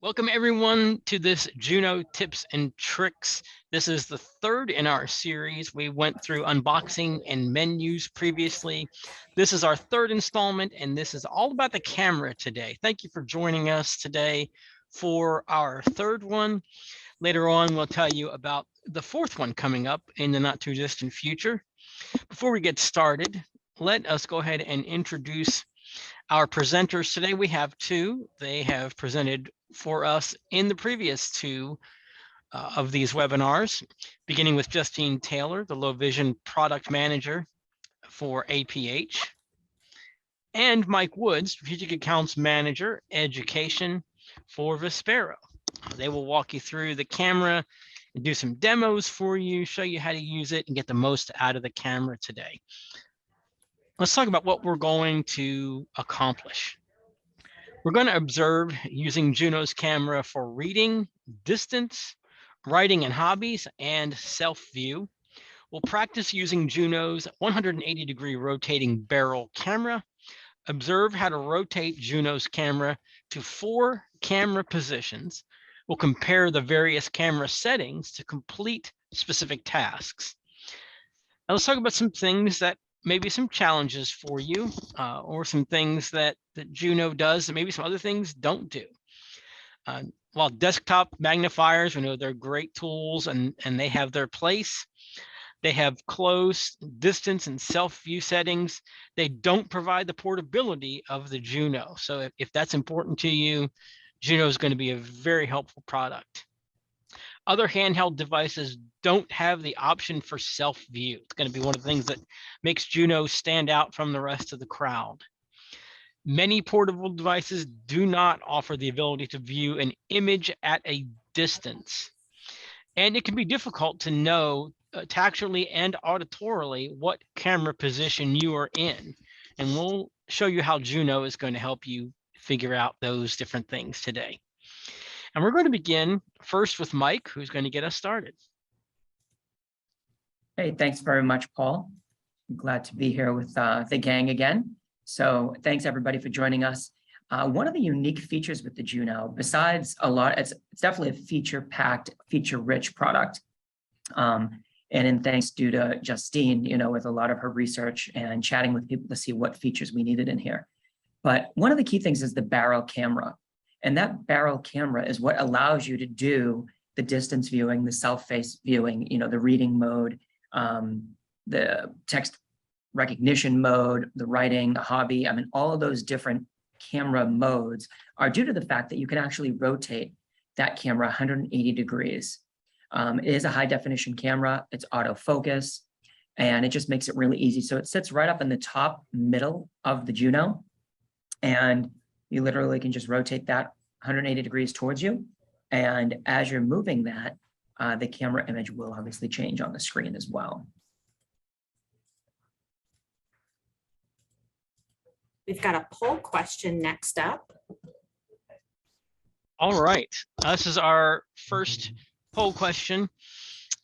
Welcome everyone to this Juno tips and tricks. This is the third in our series. We went through unboxing and menus previously. This is our third installment, and this is all about the camera today. Thank you for joining us today for our third one. Later on, we'll tell you about the fourth one coming up in the not too distant future. Before we get started, let us go ahead and introduce our presenters today. We have two. They have presented for us in the previous two of these webinars, beginning with Justine Taylor, the Low Vision Product Manager for APH, and Mike Woods, Strategic Accounts Manager, Education for Vispero. They will walk you through the camera and do some demos for you, show you how to use it and get the most out of the camera today. Let's talk about what we're going to accomplish. We're going to observe using Juno's camera for reading, distance, writing and hobbies, and self-view. We'll practice using Juno's 180-degree rotating barrel camera. Observe how to rotate Juno's camera to 4 camera positions. We'll compare the various camera settings to complete specific tasks. Now let's talk about some things that maybe some challenges for you, or some things that Juno does, and maybe some other things don't do. While desktop magnifiers, we know they're great tools and they have their place. They have close, distance, and self-view settings. They don't provide the portability of the Juno. So if that's important to you, Juno is going to be a very helpful product. Other handheld devices don't have the option for self-view. It's going to be one of the things that makes Juno stand out from the rest of the crowd. Many portable devices do not offer the ability to view an image at a distance. And it can be difficult to know tactually and auditorily what camera position you are in. And we'll show you how Juno is going to help you figure out those different things today. And we're going to begin first with Mike, who's going to get us started. Hey, thanks very much, Paul. I'm glad to be here with the gang again. So thanks everybody for joining us. One of the unique features with the Juno, besides a lot, it's definitely a feature-packed, feature-rich product. And in thanks due to Justine, with a lot of her research and chatting with people to see what features we needed in here. But one of the key things is the barrel camera. And that barrel camera is what allows you to do the distance viewing, the self-face viewing, the reading mode, the text recognition mode, the writing, the hobby. I mean, all of those different camera modes are due to the fact that you can actually rotate that camera 180 degrees. It is a high definition camera. It's autofocus, and it just makes it really easy. So it sits right up in the top middle of the Juno, and you literally can just rotate that 180 degrees towards you. And as you're moving that, the camera image will obviously change on the screen as well. We've got a poll question next up. All right, this is our first poll question.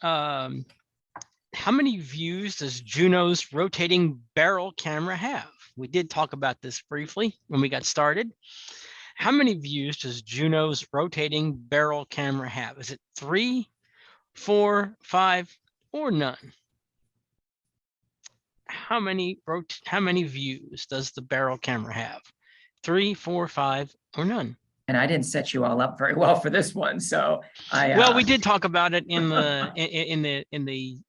How many views does Juno's rotating barrel camera have? We did talk about this briefly when we got started. How many views does Juno's rotating barrel camera have? Is it 3, 4, 5, or none? How many views does the barrel camera have? 3, 4, 5, or none? And I didn't set you all up very well for this one, so well, we did talk about it in the in the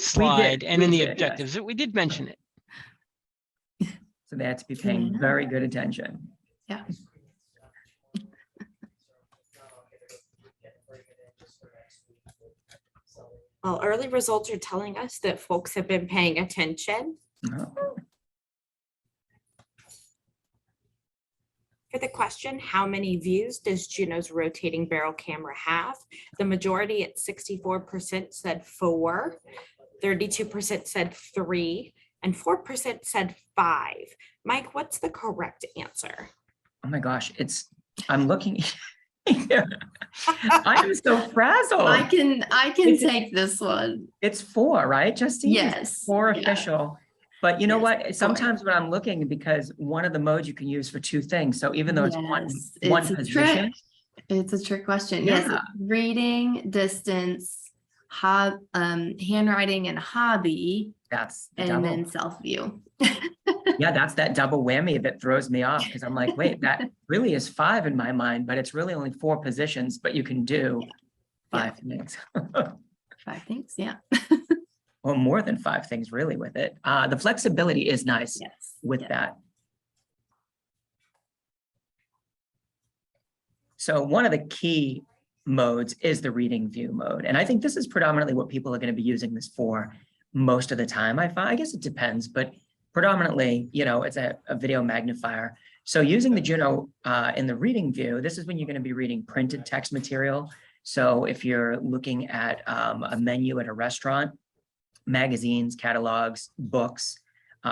slide and in the objectives. Yes. We did mention it. So they had to be paying very good attention. Yeah. Well, early results are telling us that folks have been paying attention. Oh. For the question, how many views does Juno's rotating barrel camera have? The majority at 64% said 4, 32% said 3, and 4% said 5. Mike, what's the correct answer? Oh my gosh, I'm looking. I am so frazzled. I can take this one. It's 4, right, Justine? Yes. 4 official. But you know Yes, what? boy. Sometimes when I'm looking, because one of the modes you can use for two things. So even though it's Yes, one it's a position, trick. It's a trick question. Yes, Yeah. it's reading, distance, handwriting and hobby, that's the and double. then self-view. Yeah, that's that double whammy that throws me off because I'm like, wait, that really is 5 in my mind, but it's really only 4 positions, but you can do Yeah. 5 things. 5 things, yeah. Or more than 5 things really with it. The flexibility is nice Yes. with yeah. that. So one of the key modes is the reading view mode. And I think this is predominantly what people are going to be using this for most of the time. I guess it depends, but predominantly, you know, it's a video magnifier. So using the Juno in the reading view, this is when you're going to be reading printed text material. So if you're looking at a menu at a restaurant, magazines, catalogs, books,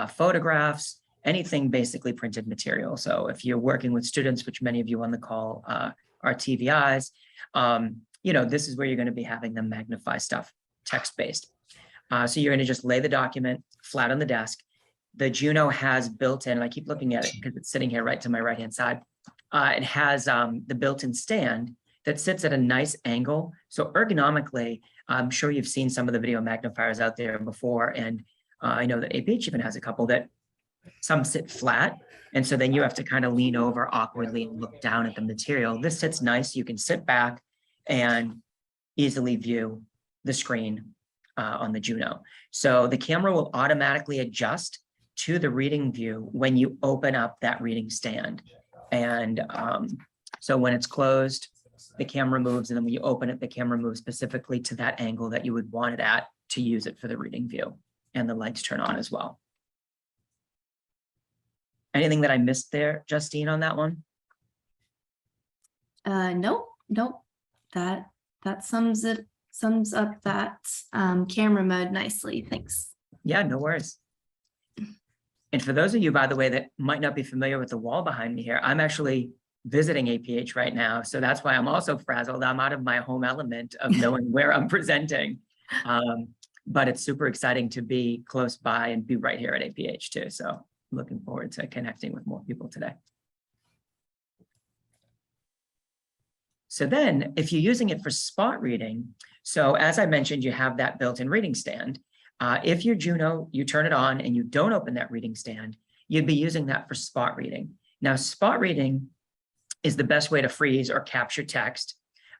photographs, anything basically printed material. So if you're working with students, which many of you on the call are TVIs, you know, this is where you're going to be having them magnify stuff text-based. So you're going to just lay the document flat on the desk. The Juno has built in, and I keep looking at it because it's sitting here right to my right-hand side. It has the built-in stand that sits at a nice angle. So ergonomically, I'm sure you've seen some of the video magnifiers out there before. And I know that APH even has a couple that some sit flat. And so then you have to kind of lean over awkwardly and look down at the material. This sits nice. You can sit back and easily view the screen on the Juno. So the camera will automatically adjust to the reading view when you open up that reading stand. And so when it's closed, the camera moves, and then when you open it, the camera moves specifically to that angle that you would want it at to use it for the reading view. And the lights turn on as well. Anything that I missed there, Justine, on that one? Nope. That sums up that camera mode nicely. Thanks. Yeah, no worries. And for those of you, by the way, that might not be familiar with the wall behind me here, I'm actually visiting APH right now. So that's why I'm also frazzled. I'm out of my home element of knowing where I'm presenting. But it's super exciting to be close by and be right here at APH too. So looking forward to connecting with more people today. So then if you're using it for spot reading, so as I mentioned, you have that built-in reading stand. If you're Juno, you turn it on and you don't open that reading stand, you'd be using that for spot reading. Now, spot reading is the best way to freeze or capture text.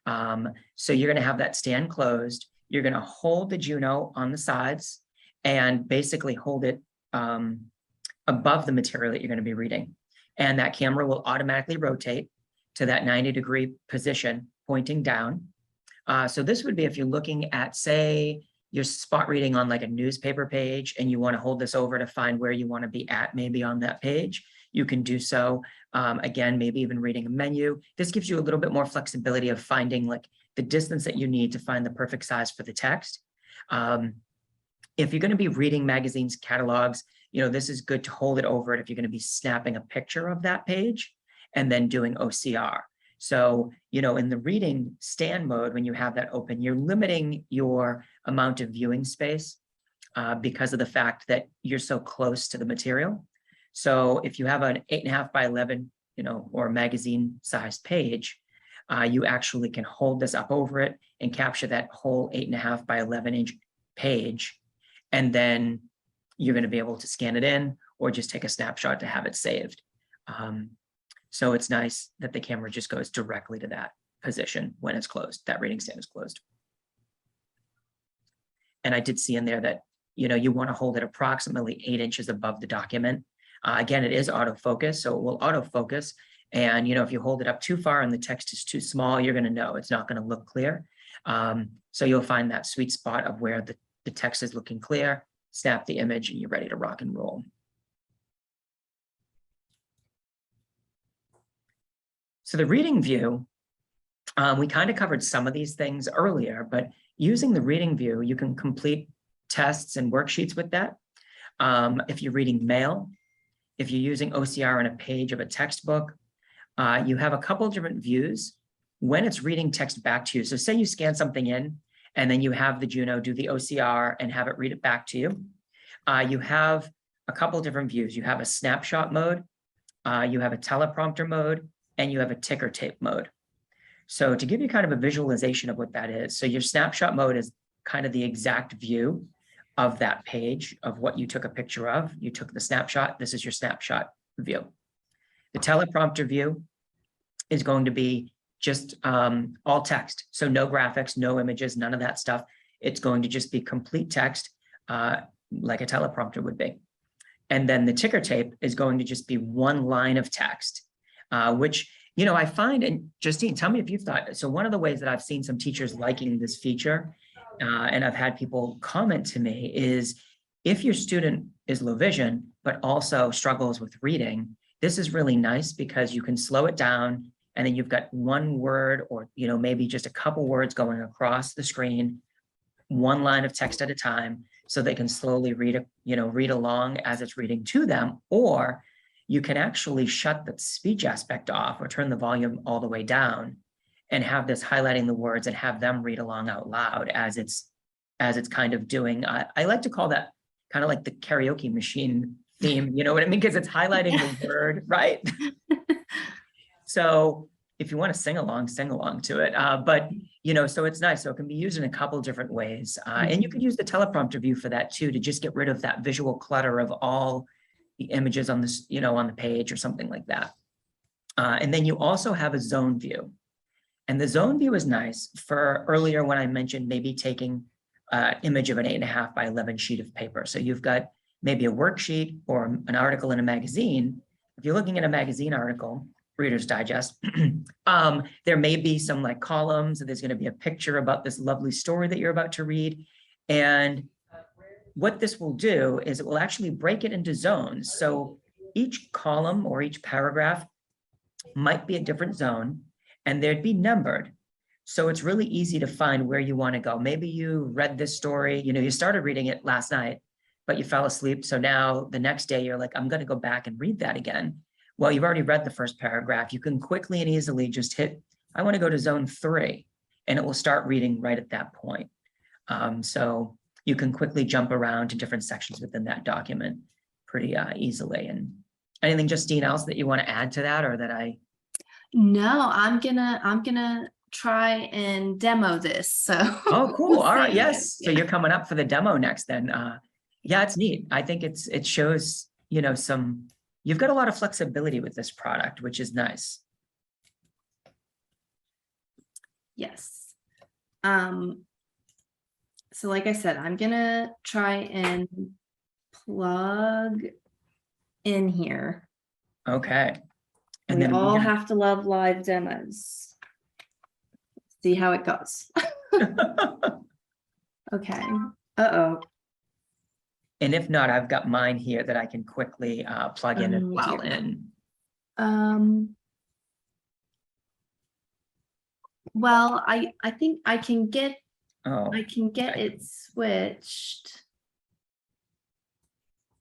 So you're going to have that stand closed. You're going to hold the Juno on the sides and basically hold it above the material that you're going to be reading. And that camera will automatically rotate to that 90-degree position pointing down. So this would be if you're looking at, say, you're spot reading on like a newspaper page and you want to hold this over to find where you want to be at maybe on that page, you can do so. Again, maybe even reading a menu. This gives you a little bit more flexibility of finding like the distance that you need to find the perfect size for the text. If you're going to be reading magazines, catalogs, you know, this is good to hold it over it if you're going to be snapping a picture of that page and then doing OCR. So, you know, in the reading stand mode, when you have that open, you're limiting your amount of viewing space because of the fact that you're so close to the material. So if you have an 8.5 by 11, you know, or magazine sized page, you actually can hold this up over it and capture that whole 8.5 by 11 inch page. And then you're going to be able to scan it in or just take a snapshot to have it saved. So it's nice that the camera just goes directly to that position when it's closed, that reading stand is closed. And I did see in there that, you know, you want to hold it approximately 8 inches above the document. Again, it is autofocus, so it will autofocus. And, you know, if you hold it up too far and the text is too small, you're going to know it's not going to look clear. So you'll find that sweet spot of where the text is looking clear, snap the image, and you're ready to rock and roll. So the reading view, we kind of covered some of these things earlier, but using the reading view, you can complete tests and worksheets with that. If you're reading mail, if you're using OCR on a page of a textbook, you have a couple of different views when it's reading text back to you. So say you scan something in and then you have the Juno do the OCR and have it read it back to you. You have a couple different views. You have a snapshot mode, you have a teleprompter mode, and you have a ticker tape mode. So to give you kind of a visualization of what that is, so your snapshot mode is kind of the exact view of that page of what you took a picture of. You took the snapshot, this is your snapshot view. The teleprompter view is going to be just all text. So no graphics, no images, none of that stuff. It's going to just be complete text like a teleprompter would be. And then the ticker tape is going to just be one line of text, which, you know, I find, and Justine, tell me if you've thought, so one of the ways that I've seen some teachers liking this feature, and I've had people comment to me, is if your student is low vision, but also struggles with reading, this is really nice because you can slow it down and then you've got one word or, you know, maybe just a couple words going across the screen, one line of text at a time, so they can slowly read, read along as it's reading to them. Or you can actually shut the speech aspect off or turn the volume all the way down and have this highlighting the words and have them read along out loud as it's kind of doing. I like to call that kind of like the karaoke machine theme, you know what I mean? Because it's highlighting the word, right? So if you want to sing along to it. But, you know, so it's nice. So it can be used in a couple different ways. And you could use the teleprompter view for that too, to just get rid of that visual clutter of all the images on this, you know, on the page or something like that. And then you also have a zone view. And the zone view is nice for earlier when I mentioned maybe taking an image of an 8.5 by 11 sheet of paper. So you've got maybe a worksheet or an article in a magazine. If you're looking at a magazine article, Reader's Digest, there may be some like columns, and there's going to be a picture about this lovely story that you're about to read. And what this will do is it will actually break it into zones. So each column or each paragraph might be a different zone, and they'd be numbered. So it's really easy to find where you want to go. Maybe you read this story, you know, you started reading it last night, but you fell asleep. So now the next day you're like, I'm going to go back and read that again. Well, you've already read the first paragraph. You can quickly and easily just hit, I want to go to zone 3, and it will start reading right at that point. So you can quickly jump around to different sections within that document pretty easily. And anything, Justine, else that you want to add to that, or that I? No, I'm gonna try and demo this. So Oh, cool. All right. see. Yes. So you're coming up for the demo next then. Yeah, it's neat. I think it shows, you know, you've got a lot of flexibility with this product, which is nice. Yes. So like I said, I'm gonna try and plug in here. Okay. And We then all have to love live demos. See how it goes. Okay. Uh-oh. And if not, I've got mine here that I can quickly plug in as well. Well, I think I can get Okay. it switched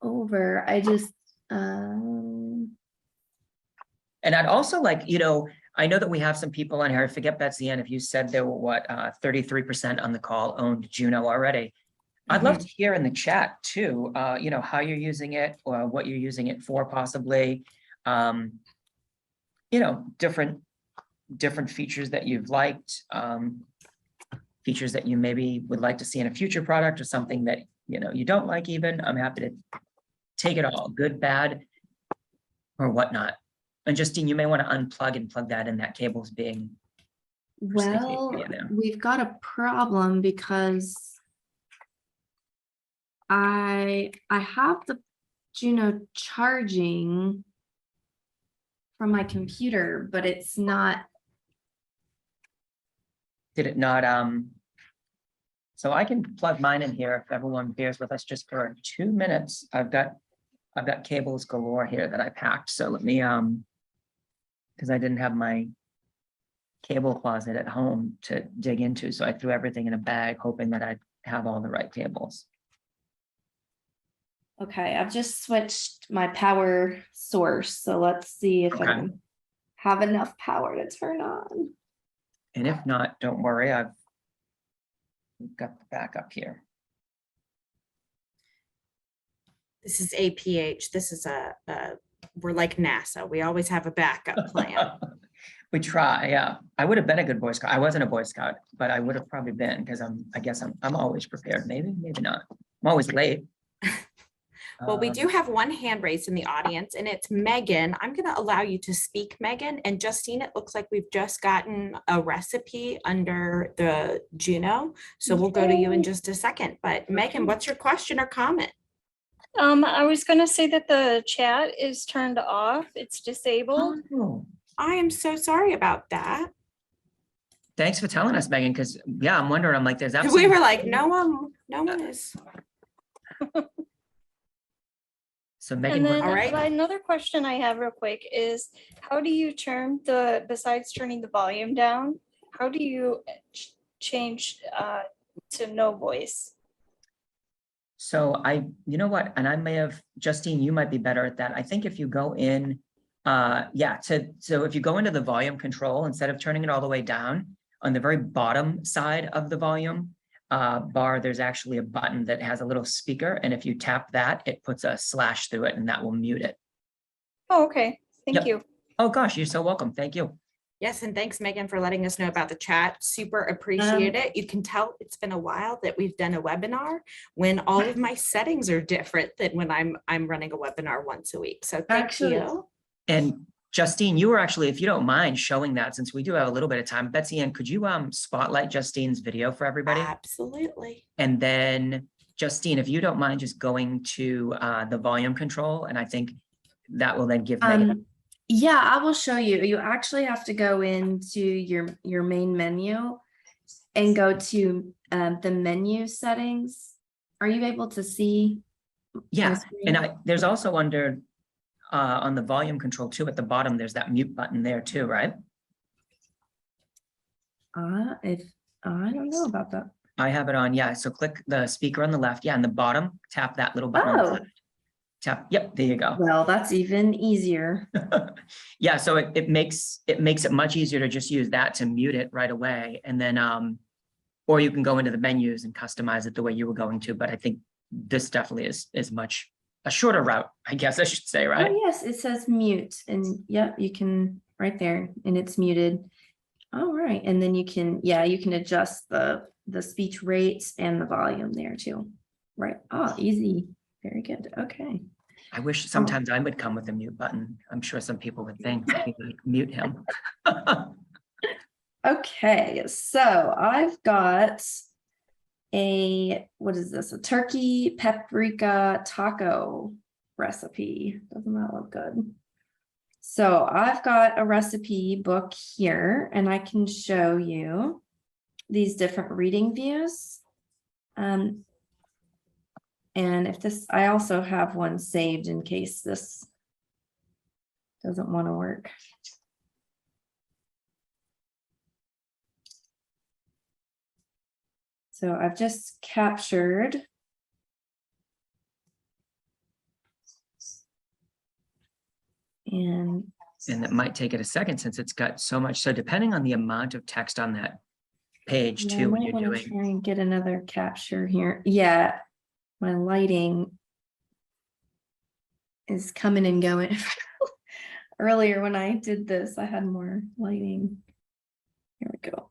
over. I just And I'd also like, you know, I know that we have some people on here. I forget, Betsy Ann, if you said there were what, 33% on the call owned Juno already. I'd love to hear in the chat too, you know, how you're using it or what you're using it for possibly. You know, different features that you've liked, features that you maybe would like to see in a future product, or something that, you know, you don't like even. I'm happy to take it all, good, bad, or whatnot. And Justine, you may want to unplug and plug that in. That cable's being. well, we've got a problem because I have the Juno charging from my computer, but it's not. Did it not? So I can plug mine in here if everyone bears with us just for 2 minutes. I've got cables galore here that I packed. So let me because I didn't have my cable closet at home to dig into, so I threw everything in a bag, hoping that I'd have all the right cables. Okay, I've just switched my power source, so let's see if I can have enough power to turn on. And if not, don't worry, we've got the backup here. This is APH. This is we're like NASA. We always have a backup plan. We try, yeah. I would have been a good Boy Scout. I wasn't a Boy Scout, but I would have probably been because I guess I'm always prepared. Maybe not. I'm always late. Well, we do have one hand raised in the audience, and it's Megan. I'm going to allow you to speak, Megan. And Justine, it looks like we've just gotten a recipe under the Juno. So we'll go to you in just a second. But Megan, what's your question or comment? I was gonna say that the chat is turned off. It's disabled. Oh, I am so sorry about that. thanks for telling us, Megan, because yeah, I'm wondering, I'm like, there's We absolutely. were like, no one is. So Megan, And then All right. another question I have real quick is, how do you turn besides turning the volume down, how do you change to no voice? so you know what, and I may have, Justine, you might be better at that. I think if you go in, so if you go into the volume control, instead of turning it all the way down, on the very bottom side of the volume bar, there's actually a button that has a little speaker. And if you tap that, it puts a slash through it and that will mute it. Oh, okay, thank Yep. you. Oh gosh, you're so welcome. Thank you. Yes, and thanks, Megan, for letting us know about the chat. Super appreciate it. You can tell it's been a while that we've done a webinar when all of my settings are different than when I'm running a webinar once a week. So thank you. And Justine, you were actually, if you don't mind showing that, since we do have a little bit of time, Betsy Ann, could you spotlight Justine's video for everybody? Absolutely. And then Justine, if you don't mind just going to the volume control, and I think that will then give Megan. Yeah, I will show you. You actually have to go into your main menu and go to the menu settings. Are you able to see? Yeah, and there's also under on the volume control too, at the bottom, there's that mute button there too, right? If I don't know about that. I have it on, yeah. So click the speaker on the left. Yeah, and the bottom, tap that little button. On the left. Tap, yep, there you go. Well, that's even easier. Yeah, so it makes it much easier to just use that to mute it right away. And then or you can go into the menus and customize it the way you were going to, but I think this definitely is much a shorter route, I guess I should say, right? Oh, yes, it says mute, and yep, you can right there, and it's muted. All right, and then you can adjust the speech rates and the volume there too. Right. Oh, easy. Very good. Okay. I wish sometimes I would come with a mute button. I'm sure some people would think like, mute him. Okay, so I've got what is this? A turkey paprika taco recipe. Doesn't that look good? So I've got a recipe book here, and I can show you these different reading views. And if this, I also have one saved in case this doesn't want to work. So I've just captured. And it might take it a second since it's got so much. So depending on the amount of text on that page too, when you're doing. Try and get another capture here. Yeah. My lighting is coming and going. Earlier when I did this, I had more lighting. Here we go.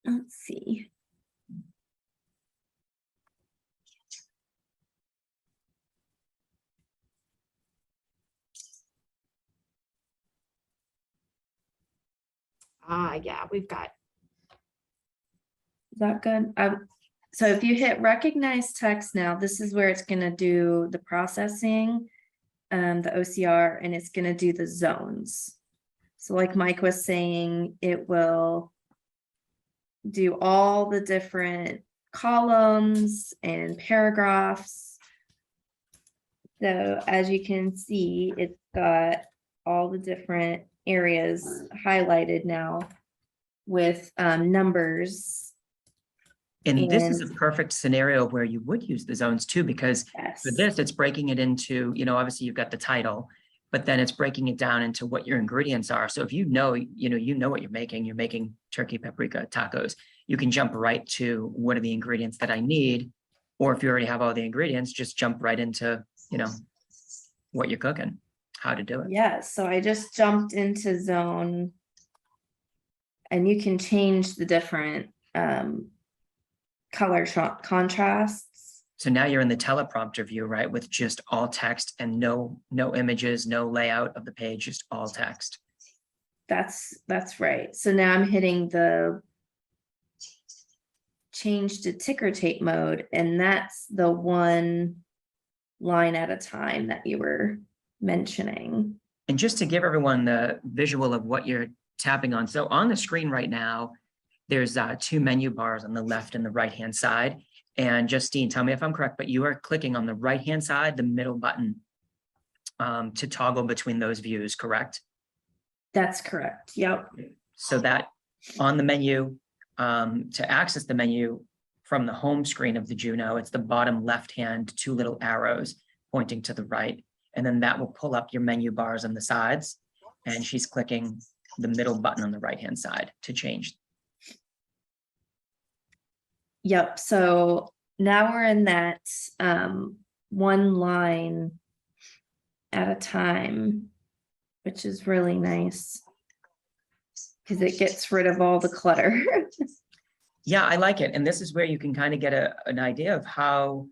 Let's see. Yeah, we've got. Is that good? So if you hit recognize text now, this is where it's going to do the processing, the OCR, and it's going to do the zones. So like Mike was saying, it will do all the different columns and paragraphs. So as you can see, it's got all the different areas highlighted now with numbers. And this is a perfect scenario where you would use the zones too, because Yes. for this, it's breaking it into, obviously you've got the title, but then it's breaking it down into what your ingredients are. So if you know what you're making turkey paprika tacos, you can jump right to what are the ingredients that I need. Or if you already have all the ingredients, just jump right into, you know, what you're cooking, how to do it. Yeah, so I just jumped into zone. And you can change the different color contrasts. So now you're in the teleprompter view, right? With just all text and no images, no layout of the page, just all text. That's right. So now I'm hitting the change to ticker tape mode, and that's the one line at a time that you were mentioning. And just to give everyone the visual of what you're tapping on. So on the screen right now, there's 2 menu bars on the left and the right-hand side. And Justine, tell me if I'm correct, but you are clicking on the right-hand side, the middle button, to toggle between those views, correct? That's correct. Yep. So that on the menu, to access the menu from the home screen of the Juno, it's the bottom left-hand 2 little arrows pointing to the right. And then that will pull up your menu bars on the sides. And she's clicking the middle button on the right-hand side to change. Yep. So now we're in that one line at a time, which is really nice because it gets rid of all the clutter. Yeah, I like it. And this is where you can kind of get an idea of how,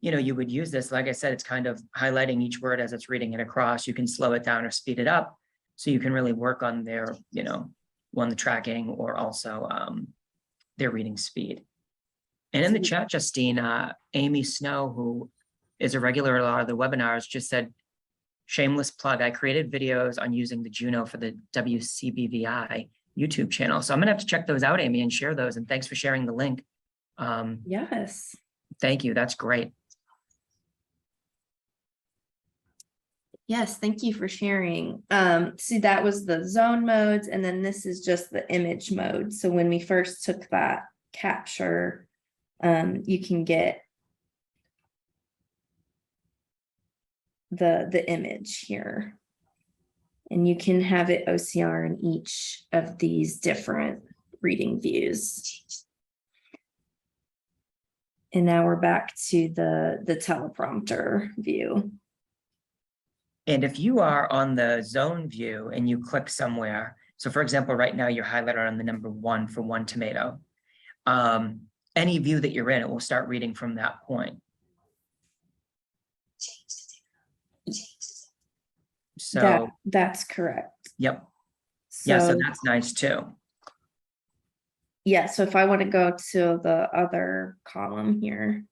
you know, you would use this. Like I said, it's kind of highlighting each word as it's reading it across. You can slow it down or speed it up. So you can really work on their, you know, the tracking or also their reading speed. And in the chat, Justine, Amy Snow, who is a regular at a lot of the webinars, just said, shameless plug, I created videos on using the Juno for the WCBVI YouTube channel. So I'm gonna have to check those out, Amy, and share those. And thanks for sharing the link. Yes. Thank you, that's great. Yes, thank you for sharing. See, that was the zone modes, and then this is just the image mode. So when we first took that capture, you can get the image here. And you can have it OCR in each of these different reading views. And now we're back to the teleprompter view. And if you are on the zone view and you click somewhere, so for example, right now you're highlighted on the number 1 for 1 tomato. Any view that you're in, it will start reading from that point. So that's correct. Yep. So, Yeah, so that's nice too. Yeah, so if I want to go to the other column here.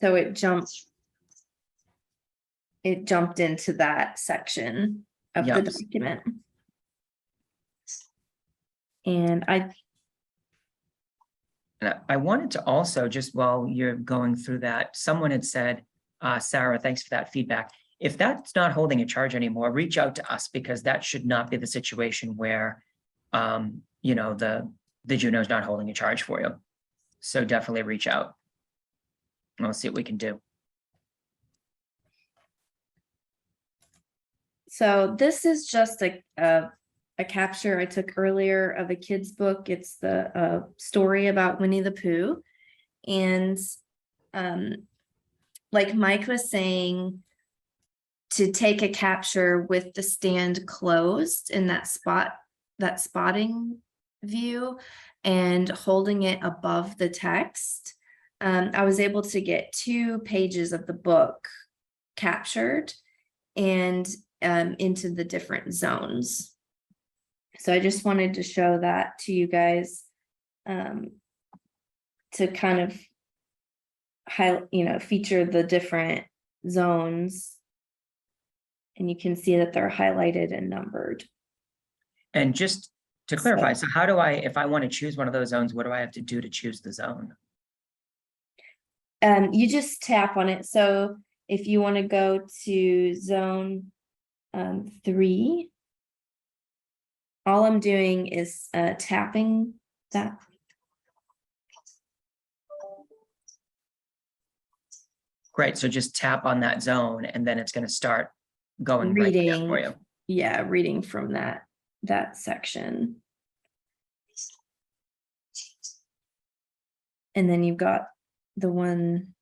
So it jumped into that section of the document. And I wanted to also, just while you're going through that, someone had said, Sarah, thanks for that feedback. If that's not holding a charge anymore, reach out to us, because that should not be the situation where, you know, the Juno's not holding a charge for you. So definitely reach out. We'll see what we can do. So this is just a capture I took earlier of a kid's book. It's the story about Winnie the Pooh. And like Mike was saying, to take a capture with the stand closed in that spotting view and holding it above the text, I was able to get 2 pages of the book captured and into the different zones. So I just wanted to show that to you guys, to kind of feature the different zones. And you can see that they're highlighted and numbered. And just to clarify, so how do I, if I want to choose one of those zones, what do I have to do to choose the zone? You just tap on it. So if you want to go to zone 3, all I'm doing is tapping that. Great, so just tap on that zone and then it's going to start going reading right there for you. Yeah, reading from that section. And then you've got the one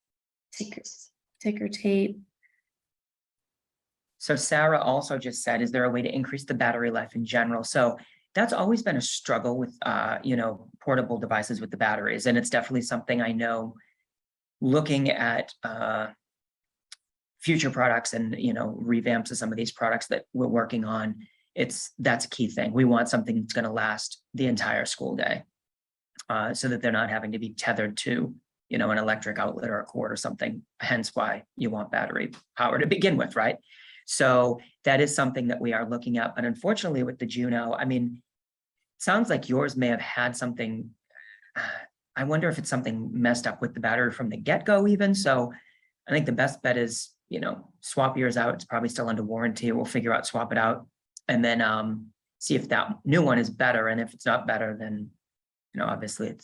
ticker tape. So Sarah also just said, is there a way to increase the battery life in general? So that's always been a struggle with, portable devices with the batteries. And it's definitely something I know looking at future products and, revamps of some of these products that we're working on. That's a key thing. We want something that's going to last the entire school day so that they're not having to be tethered to, an electric outlet or a cord or something, hence why you want battery power to begin with, right? So that is something that we are looking at. But unfortunately with the Juno, sounds like yours may have had something. I wonder if it's something messed up with the battery from the get-go even. So I think the best bet is, swap yours out. It's probably still under warranty. We'll figure out, swap it out, and then see if that new one is better. And if it's not better, then, obviously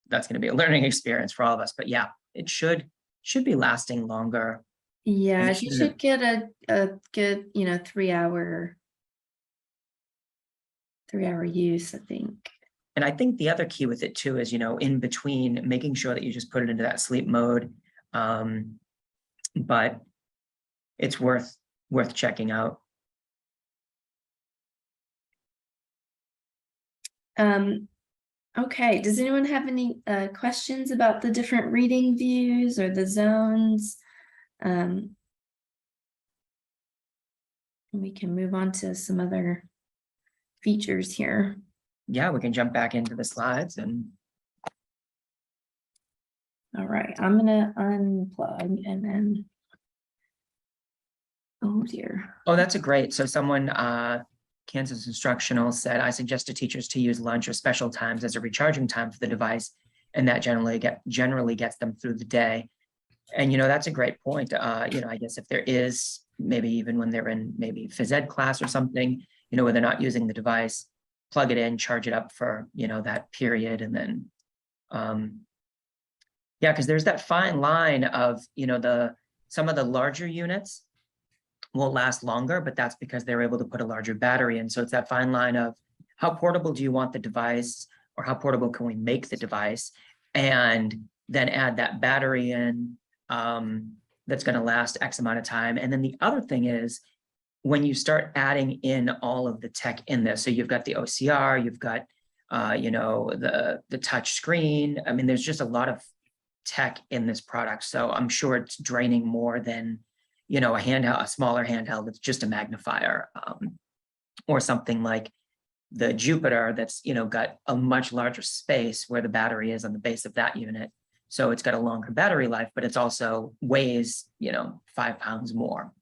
that's going to be a learning experience for all of us. But yeah, it should be lasting longer. Yeah, You she should- should get a good, 3-hour use, I think. And I think the other key with it too is, in between, making sure that you just put it into that sleep mode. But it's worth checking out. Okay, does anyone have any questions about the different reading views or the zones? We can move on to some other features here. Yeah, we can jump back into the slides and All right, I'm gonna unplug and then. Oh dear. oh, that's a great. So someone, Kansas Instructional said, I suggest to teachers to use lunch or special times as a recharging time for the device, and that generally gets them through the day. And that's a great point. I guess if there is maybe even when they're in maybe phys ed class or something, where they're not using the device, plug it in, charge it up for that period, and then yeah, because there's that fine line of some of the larger units will last longer, but that's because they're able to put a larger battery in. So it's that fine line of how portable do you want the device, or how portable can we make the device, and then add that battery in that's going to last X amount of time. And then the other thing is when you start adding in all of the tech in this, so you've got the OCR, you've got the touch screen. There's just a lot of tech in this product. So I'm sure it's draining more than a handheld, a smaller handheld that's just a magnifier, or something like the Jupiter that's got a much larger space where the battery is on the base of that unit. So it's got a longer battery life, but it's also weighs 5 pounds more.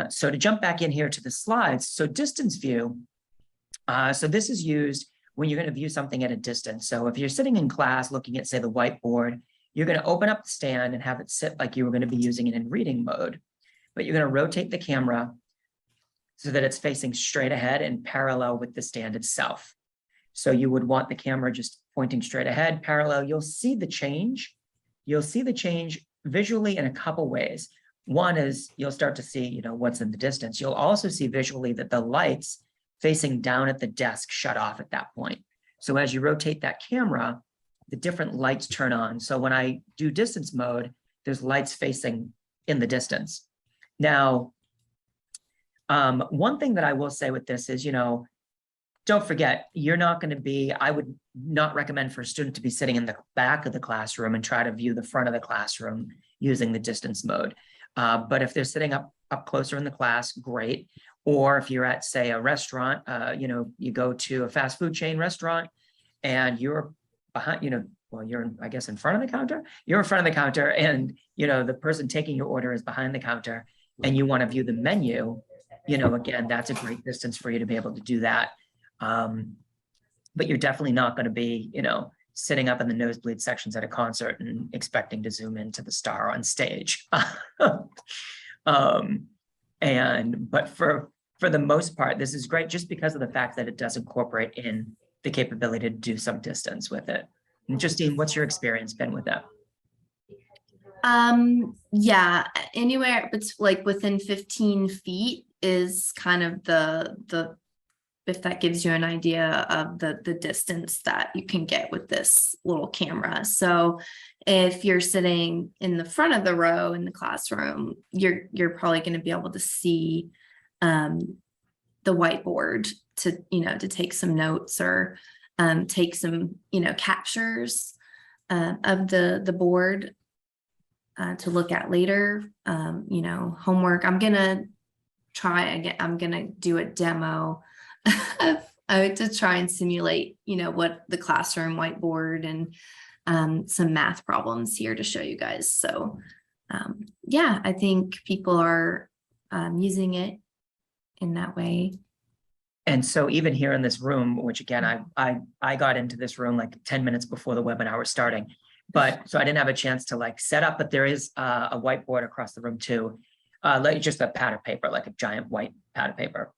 So to jump back in here to the slides, so distance view. So this is used when you're going to view something at a distance. So if you're sitting in class looking at, say, the whiteboard, you're going to open up the stand and have it sit like you were going to be using it in reading mode, but you're going to rotate the camera so that it's facing straight ahead and parallel with the stand itself. So you would want the camera just pointing straight ahead, parallel. You'll see the change. You'll see the change visually in a couple ways. One is you'll start to see, what's in the distance. You'll also see visually that the lights facing down at the desk shut off at that point. So as you rotate that camera, the different lights turn on. So when I do distance mode, there's lights facing in the distance. Now, one thing that I will say with this is, don't forget, you're not going to be, I would not recommend for a student to be sitting in the back of the classroom and try to view the front of the classroom using the distance mode. But if they're sitting up closer in the class, great. Or if you're at, say, a restaurant, you go to a fast food chain restaurant and you're behind, well, you're, I guess, in front of the counter. You're in front of the counter and, the person taking your order is behind the counter and you want to view the menu, again, that's a great distance for you to be able to do that. But you're definitely not going to be, sitting up in the nosebleed sections at a concert and expecting to zoom into the star on stage. But for the most part, this is great just because of the fact that it does incorporate in the capability to do some distance with it. And Justine, what's your experience been with that? Yeah, anywhere it's like within 15 feet is kind of the if that gives you an idea of the distance that you can get with this little camera. So if you're sitting in the front of the row in the classroom, you're probably going to be able to see the whiteboard to take some notes or take some captures of the board to look at later. Homework. I'm gonna do a demo to try and simulate what the classroom whiteboard and some math problems here to show you guys. So yeah, I think people are using it in that way. And so even here in this room, which again, I got into this room like 10 minutes before the webinar was starting, but so I didn't have a chance to like set up, but there is a whiteboard across the room too. Like just a pad of paper, like a giant white pad of paper,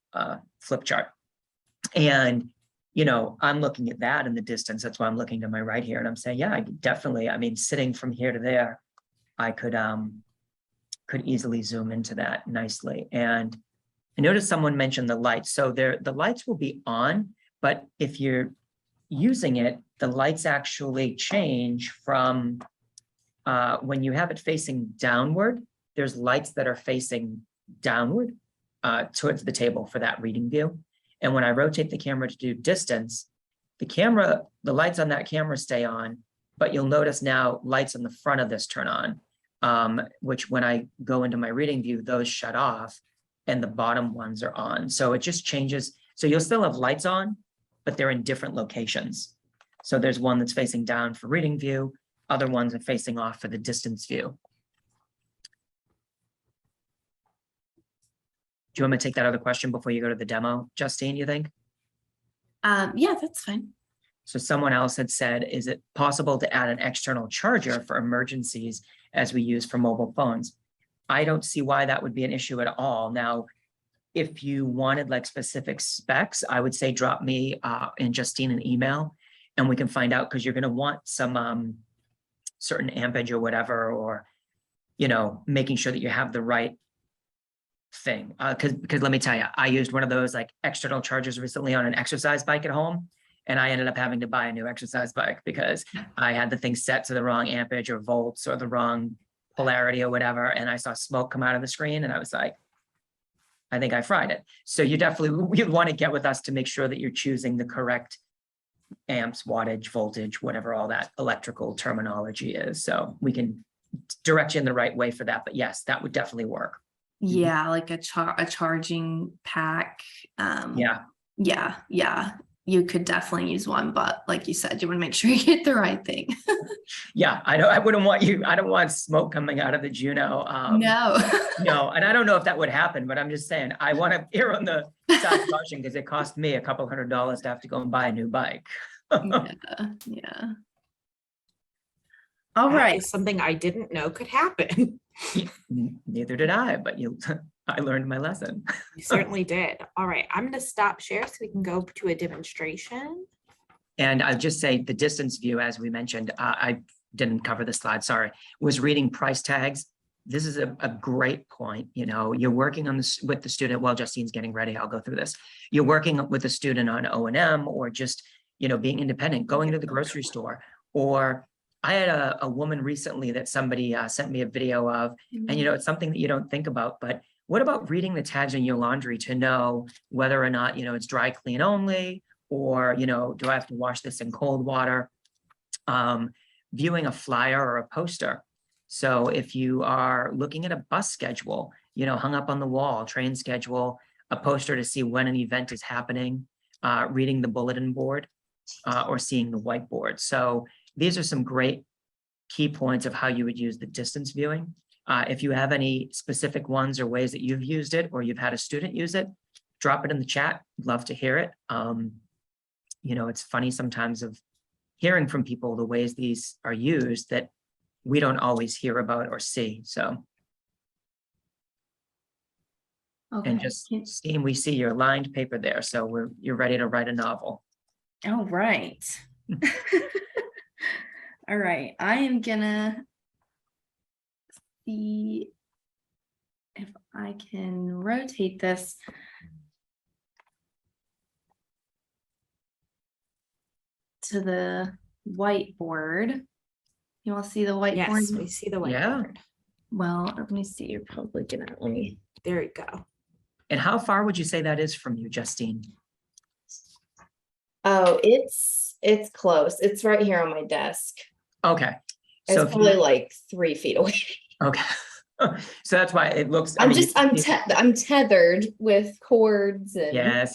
flip chart. And, I'm looking at that in the distance. That's why I'm looking to my right here. And I'm saying, yeah, I definitely, sitting from here to there, I could easily zoom into that nicely. And I noticed someone mentioned the lights. So the lights will be on, but if you're using it, the lights actually change from when you have it facing downward, there's lights that are facing downward towards the table for that reading view. And when I rotate the camera to do distance, the lights on that camera stay on, but you'll notice now lights on the front of this turn on, which when I go into my reading view, those shut off and the bottom ones are on. So it just changes. So you'll still have lights on, but they're in different locations. So there's one that's facing down for reading view, other ones are facing off for the distance view. Do you want me to take that other question before you go to the demo, Justine, you think? Yeah, that's fine. So someone else had said, is it possible to add an external charger for emergencies as we use for mobile phones? I don't see why that would be an issue at all. Now, if you wanted like specific specs, I would say drop me and Justine an email and we can find out, because you're going to want some certain ampage or whatever, or, making sure that you have the right thing. Because let me tell you, I used one of those like external chargers recently on an exercise bike at home. And I ended up having to buy a new exercise bike because I had the thing set to the wrong ampage or volts or the wrong polarity or whatever. And I saw smoke come out of the screen and I was like, I think I fried it. So you'd want to get with us to make sure that you're choosing the correct amps, wattage, voltage, whatever all that electrical terminology is. So we can direct you in the right way for that. But yes, that would definitely work. Yeah, like a charging pack. Yeah. You could definitely use one, but like you said, you want to make sure you get the right thing. Yeah, I don't want smoke coming out of the Juno. No. No, and I don't know if that would happen, but I'm just saying, I want to err on the side of caution because it cost me a couple $100 to have to go and buy a new bike. Yeah. All That right. is something I didn't know could happen. Neither did I, but I learned my lesson. You certainly did. All right, I'm going to stop share so we can go to a demonstration. And I'll just say the distance view, as we mentioned, I didn't cover the slide, sorry, was reading price tags. This is a great point. You're working on this with the student while Justine's getting ready. I'll go through this. You're working with a student on O&M or just, being independent, going to the grocery store. Or I had a woman recently that somebody sent me a video of, and it's something that you don't think about, but what about reading the tags on your laundry to know whether or not, it's dry clean only, or, do I have to wash this in cold water? Viewing a flyer or a poster. So if you are looking at a bus schedule, hung up on the wall, train schedule, a poster to see when an event is happening, reading the bulletin board, or seeing the whiteboard. So these are some great key points of how you would use the distance viewing. If you have any specific ones or ways that you've used it, or you've had a student use it, drop it in the chat. Love to hear it. It's funny sometimes of hearing from people the ways these are used that we don't always hear about or see. So, Okay. And just Steve, we see your lined paper there. So you're ready to write a novel. All right. All right. I am gonna see if I can rotate this. to the whiteboard. You all see the whiteboard? Yes, we see the Yeah. whiteboard. Well, let me see. You're probably gonna let me. There you go. And how far would you say that is from you, Justine? Oh, it's close. It's right here on my desk. Okay. It's So if probably you, like 3 feet away. okay. So that's why it looks. I I'm mean, just I'm tethered with cords and yes.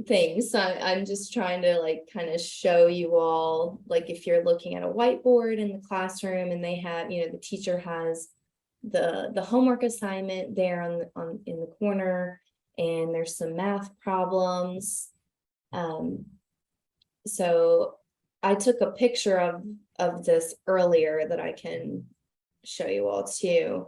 things. So I'm just trying to like kind of show you all, like if you're looking at a whiteboard in the classroom and they have, you know, the teacher has the homework assignment there on in the corner, and there's some math problems. So I took a picture of this earlier that I can show you all too.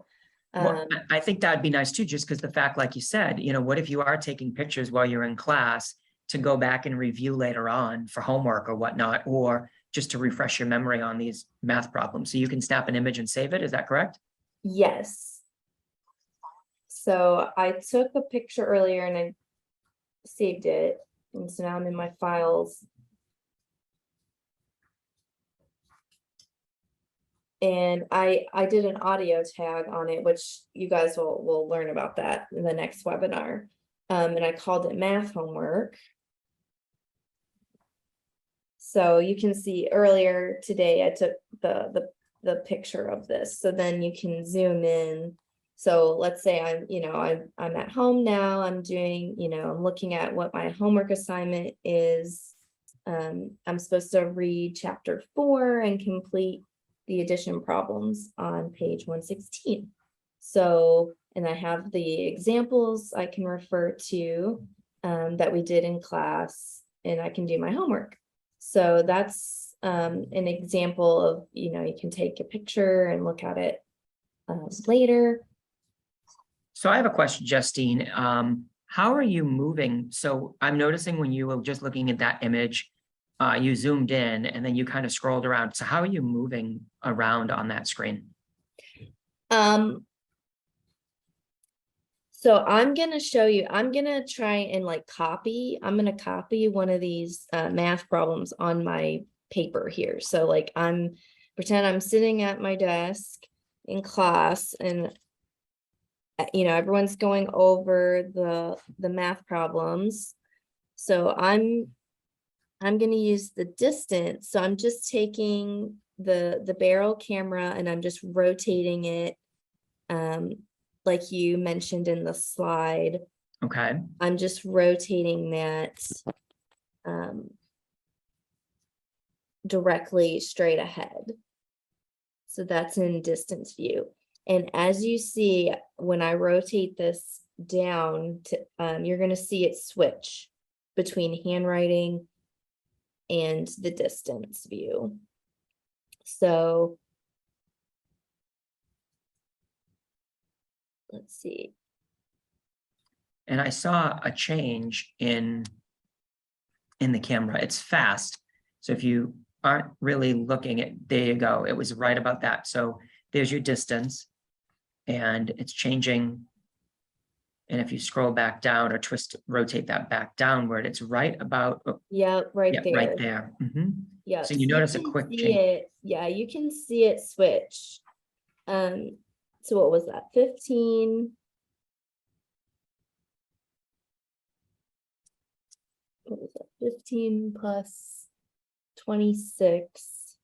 Well, I think that'd be nice too, just because the fact, like you said, you know, what if you are taking pictures while you're in class to go back and review later on for homework or whatnot, or just to refresh your memory on these math problems. So you can snap an image and save it. Is that correct? Yes. So I took a picture earlier and I saved it. And so now I'm in my files. And I did an audio tag on it, which you guys will learn about that in the next webinar. And I called it math homework. So you can see earlier today, I took the picture of this. So then you can zoom in. So let's say I'm at home now, I'm doing, I'm looking at what my homework assignment is. I'm supposed to read chapter 4 and complete the addition problems on page 116. So, and I have the examples I can refer to that we did in class, and I can do my homework. So that's an example of, you can take a picture and look at it later. So I have a question, Justine. How are you moving? So I'm noticing when you were just looking at that image, you zoomed in and then you kind of scrolled around. So how are you moving around on that screen? So I'm going to show you, I'm going to try and I'm going to copy one of these math problems on my paper here. So pretend I'm sitting at my desk in class, and everyone's going over the math problems. So I'm going to use the distance. So I'm just taking the barrel camera and I'm just rotating it like you mentioned in the slide. Okay. I'm just rotating that directly straight ahead. So that's in distance view. And as you see, when I rotate this down, you're going to see it switch between handwriting and the distance view. So let's see. And I saw a change in the camera. It's fast. So if you aren't really looking at, there you go. It was right about that. So there's your distance and it's changing. And if you scroll back down or rotate that back downward, it's right about. Yeah, right there. Right there. Mm-hmm. Yeah. So you notice a quick change. Yeah, you can see it switch. So what was that? 15. What was that? 15 plus 26.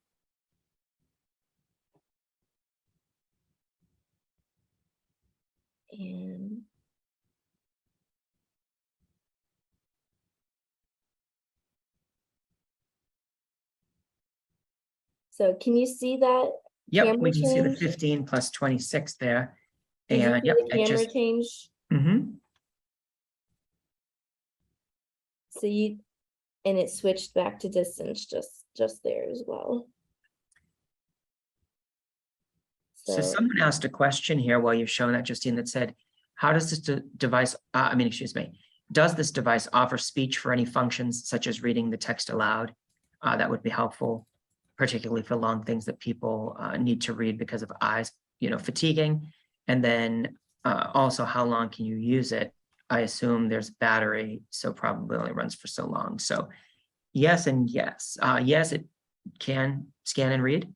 And so can you see that? Yep, we can see the 15 plus 26 there. And yep, the camera change. Mm-hmm. So and it switched back to distance just there as well. So someone asked a question here while you're showing that, Justine, that said, how does this device, does this device offer speech for any functions such as reading the text aloud? That would be helpful, particularly for long things that people need to read because of eyes, fatiguing. And then also, how long can you use it? I assume there's battery, so probably only runs for so long. So Yes and yes. Yes, it can scan and read.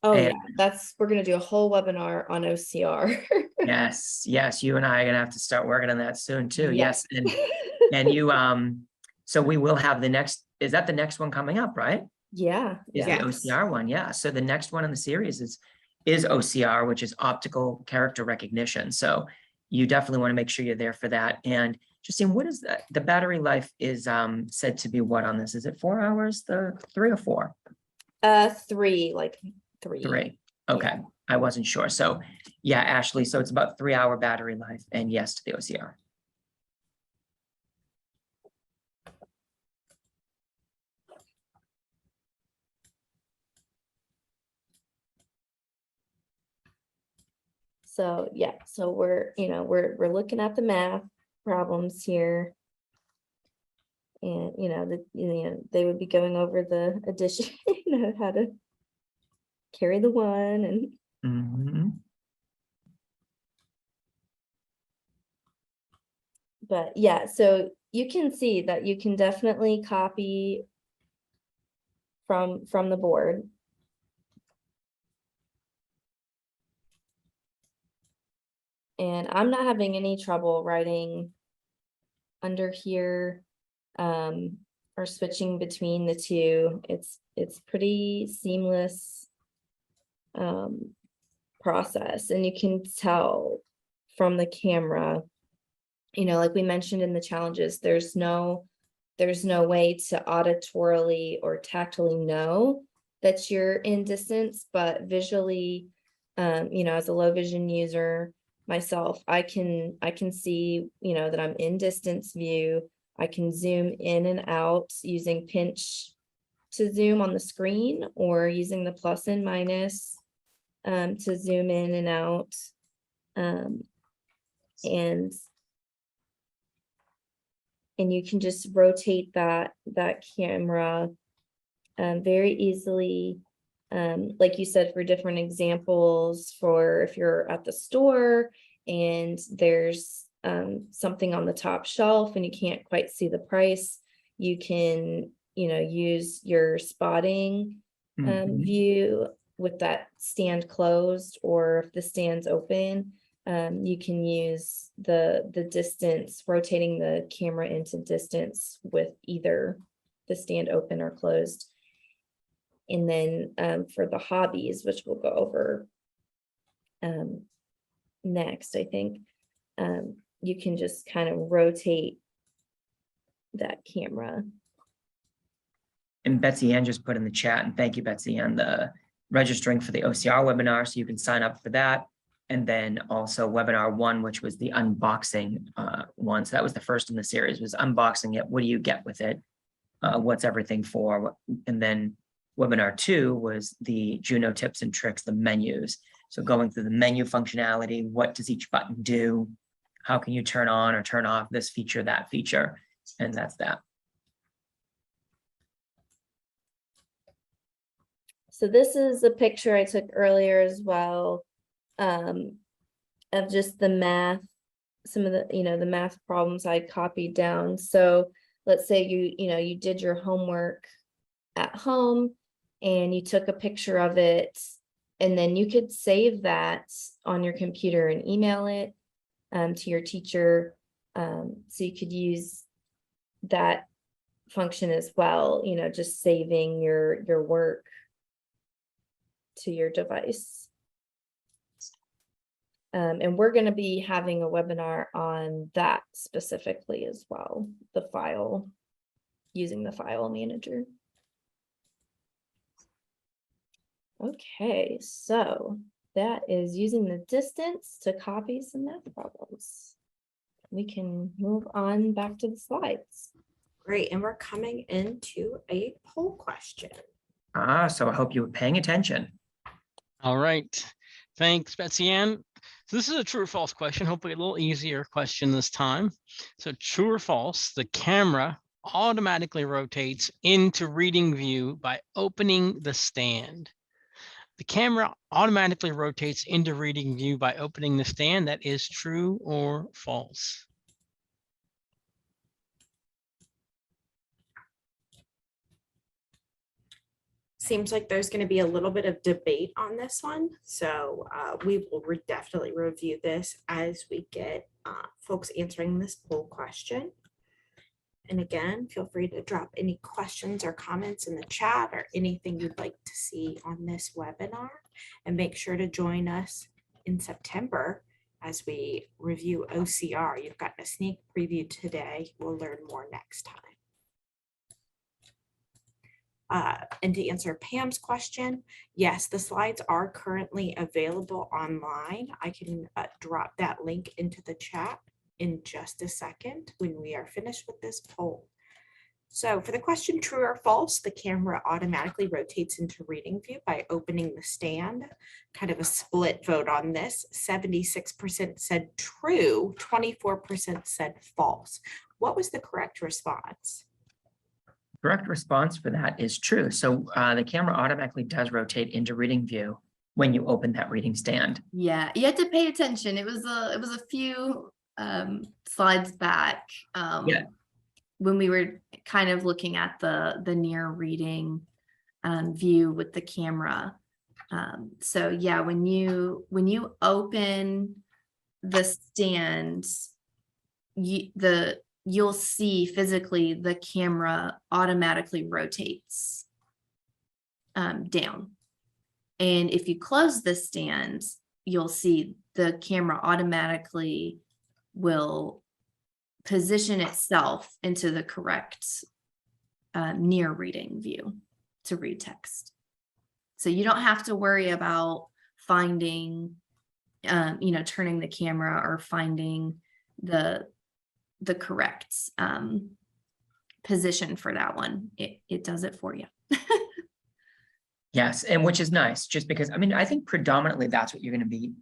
Oh And- yeah, we're gonna do a whole webinar on OCR. Yes, yes, you and I are gonna have to start working on that soon too. Yes, Yes. and you, so we will have the next, is that the next one coming up, right? Yeah. Is Yeah. the OCR one, yeah. So the next one in the series is OCR, which is optical character recognition. So you definitely want to make sure you're there for that. And Justine, what is that? The battery life is said to be what on this? Is it 4 hours, the 3 or 4? 3, like 3. 3. Okay, I wasn't sure. So yeah, Ashley, so it's about 3-hour battery life, and yes to the OCR. So yeah, so we're looking at the math problems here. And they would be going over the addition, how to carry the 1 and Mhm. but yeah, so you can see that you can definitely copy from the board. And I'm not having any trouble writing under here, or switching between the two. It's pretty seamless process, and you can tell from the camera, like we mentioned in the challenges, there's no way to auditorily or tactily know that you're in distance, but visually, as a low vision user myself, I can see, that I'm in distance view. I can zoom in and out using pinch to zoom on the screen, or using the plus and minus to zoom in and out. And you can just rotate that camera very easily. Like you said, for different examples, for if you're at the store and there's something on the top shelf and you can't quite see the price, you can, use your spotting Mhm. view with that stand closed, or if the stand's open, you can use the distance, rotating the camera into distance with either the stand open or closed. And then for the hobbies, which we'll go over next, I think you can just kind of rotate that camera. And Betsy Ann just put in the chat, and thank you, Betsy Ann, the registering for the OCR webinar, so you can sign up for that. And then also webinar 1, which was the unboxing one. So that was the first in the series, was unboxing it. What do you get with it? What's everything for? And then webinar 2 was the Juno tips and tricks, the menus. So going through the menu functionality, what does each button do? How can you turn on or turn off this feature, that feature? And that's that. So this is a picture I took earlier as well, of just the math, some of the, the math problems I copied down. So let's say you did your homework at home and you took a picture of it, and then you could save that on your computer and email it to your teacher. So you could use that function as well, just saving your work to your device. And we're going to be having a webinar on that specifically as well, using the file manager. Okay, so that is using the distance to copy some math problems. We can move on back to the slides. Great, and we're coming into a poll question. So I hope you were paying attention. All right. Thanks, Betsy Ann. So this is a true or false question, hopefully a little easier question this time. So true or false, the camera automatically rotates into reading view by opening the stand. The camera automatically rotates into reading view by opening the stand. That is true or false? Seems like there's going to be a little bit of debate on this one. So we will definitely review this as we get folks answering this poll question. And again, feel free to drop any questions or comments in the chat or anything you'd like to see on this webinar. And make sure to join us in September as we review OCR. You've got a sneak preview today. We'll learn more next time. And to answer Pam's question, yes, the slides are currently available online. I can drop that link into the chat in just a second when we are finished with this poll. So for the question, true or false, the camera automatically rotates into reading view by opening the stand. Kind of a split vote on this. 76% said true, 24% said false. What was the correct response? Correct response for that is true. So the camera automatically does rotate into reading view when you open that reading stand. Yeah, you had to pay attention. It was a few slides back when we were kind of looking at the near reading view with the camera. So yeah, when you open the stand, you'll see physically the camera automatically rotates down. And if you close the stand, you'll see the camera automatically will position itself into the correct near reading view to read text. So you don't have to worry about finding, turning the camera or finding the correct position for that one. It does it for you. Yes, and which is nice, just because, I mean, I think predominantly that's what you're going to be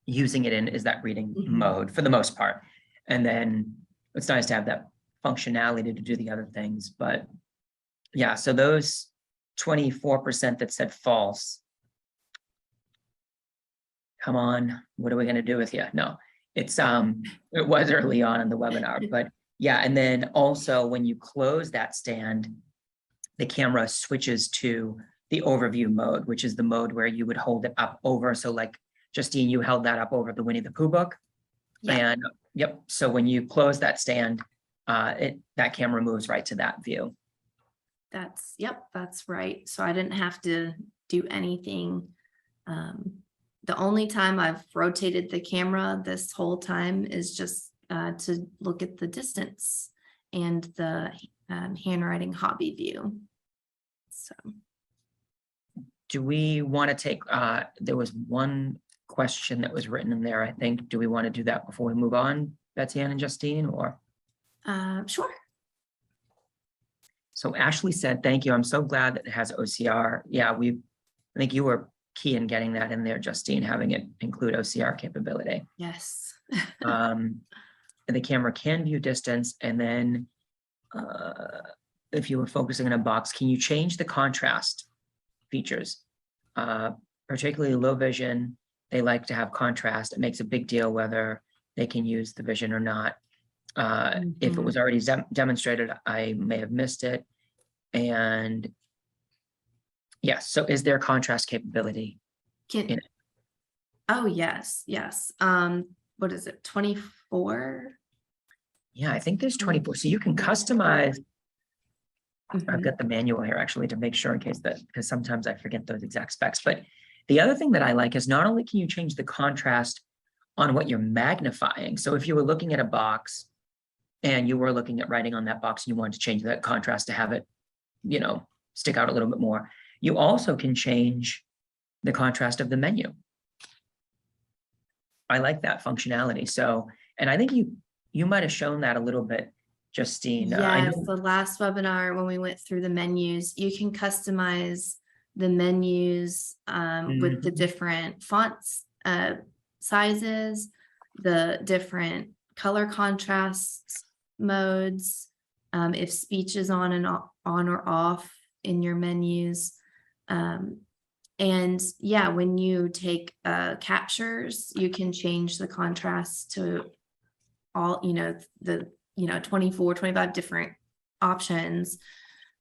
using it in, is that reading mode for the most part. And then it's nice to have that functionality to do the other things. But yeah, so those 24% that said false, come on, what are we going to do with you? No, it was early on in the webinar, but yeah. And then also when you close that stand, the camera switches to the overview mode, which is the mode where you would hold it up over. So like Justine, you held that up over the Winnie the Pooh book. Yeah. And yep. So when you close that stand, that camera moves right to that view. That's right. So I didn't have to do anything. The only time I've rotated the camera this whole time is just to look at the distance and the handwriting hobby view. So. Do we want to take, there was one question that was written in there, I think. Do we want to do that before we move on, Betsy Ann and Justine, or? Sure. So Ashley said, thank you. I'm so glad that it has OCR. Yeah, I think you were key in getting that in there, Justine, having it include OCR capability. Yes. And the camera can view distance. And then if you were focusing on a box, can you change the contrast features? Particularly low vision, they like to have contrast. It makes a big deal whether they can use the vision or not. If it was already demonstrated, I may have missed it. And yes, so is there contrast capability in it? Oh, yes. What is it, 24? Yeah, I think there's 24. So you can customize. I've got the manual here actually to make sure in case that, because sometimes I forget those exact specs. But the other thing that I like is not only can you change the contrast on what you're magnifying. So if you were looking at a box and you were looking at writing on that box and you wanted to change that contrast to have it, stick out a little bit more, you also can change the contrast of the menu. I like that functionality. So, and I think you might have shown that a little bit, Justine. Yes, the last webinar when we went through the menus, you can customize the menus with the different fonts, sizes, the different color contrast modes, if speech is on or off in your menus. And yeah, when you take captures, you can change the contrast to all, the 24, 25 different options.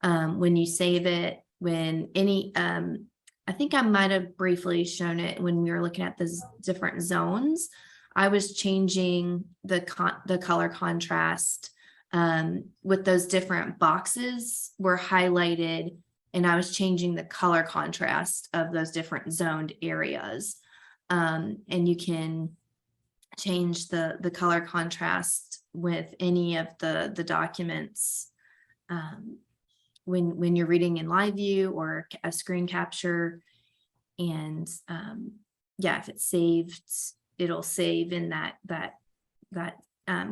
When you save it, when any, I think I might have briefly shown it when we were looking at the different zones. I was changing the color contrast with those different boxes were highlighted, and I was changing the color contrast of those different zoned areas. And you can change the color contrast with any of the documents when you're reading in live view or a screen capture. And yeah, if it's saved, it'll save in that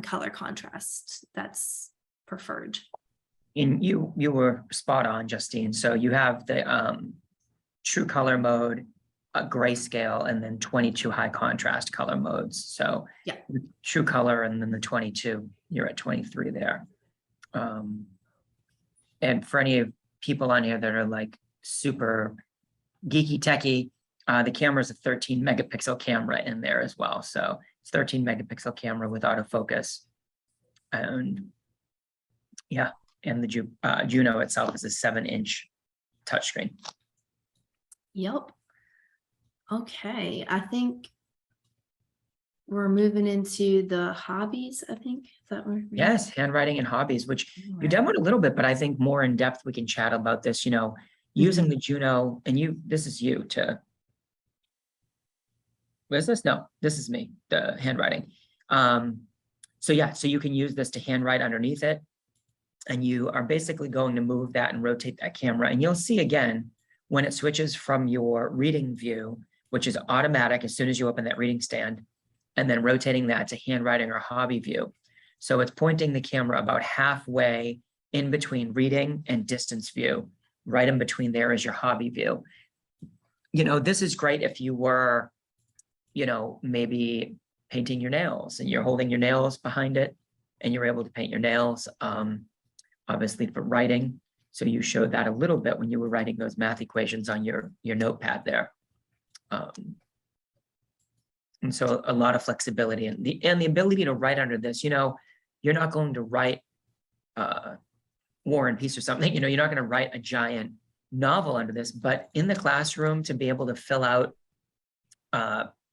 color contrast that's preferred. And you were spot on, Justine. So you have the true color mode, a grayscale, and then 22 high contrast color modes. So yeah, true color, and then the 22, you're at 23 there. And for any of people on here that are like super geeky techie, the camera is a 13 megapixel camera in there as well. So it's 13 megapixel camera with autofocus. And yeah, and the Juno itself is a 7-inch touchscreen. Yep. Okay, I think we're moving into the hobbies, I think. Is that what Yes, handwriting and hobbies, which you demoed a little bit, but I think more in depth we can chat about this, using the Juno, and this is you to, what is this? No, this is me, the handwriting. So yeah, so you can use this to handwrite underneath it, and you are basically going to move that and rotate that camera, and you'll see again, when it switches from your reading view, which is automatic as soon as you open that reading stand, and then rotating that to handwriting or hobby view. So it's pointing the camera about halfway in between reading and distance view. Right in between there is your hobby view. This is great if you were, maybe painting your nails and you're holding your nails behind it and you're able to paint your nails, obviously for writing. So you showed that a little bit when you were writing those math equations on your notepad there. And so a lot of flexibility and the ability to write under this, you're not going to write War and Peace or something, you're not going to write a giant novel under this, but in the classroom to be able to fill out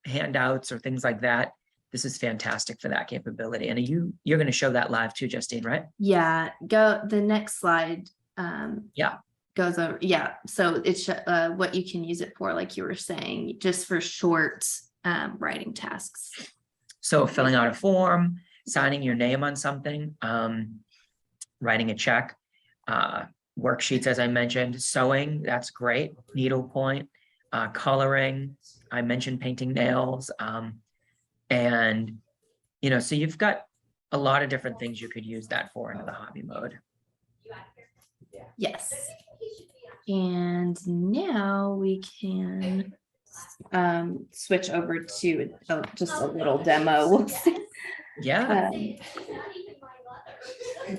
handouts or things like that, this is fantastic for that capability. And you're going to show that live too, Justine, right? Yeah, go the next slide. Yeah. Goes over. Yeah. So it's what you can use it for, like you were saying, just for short writing tasks. So filling out a form, signing your name on something, writing a check, worksheets, as I mentioned, sewing, that's great. Needlepoint, coloring, I mentioned painting nails. And, so you've got a lot of different things you could use that for into the hobby mode. Yes. And now we can switch over to just a little demo. We'll see. Yeah. Let's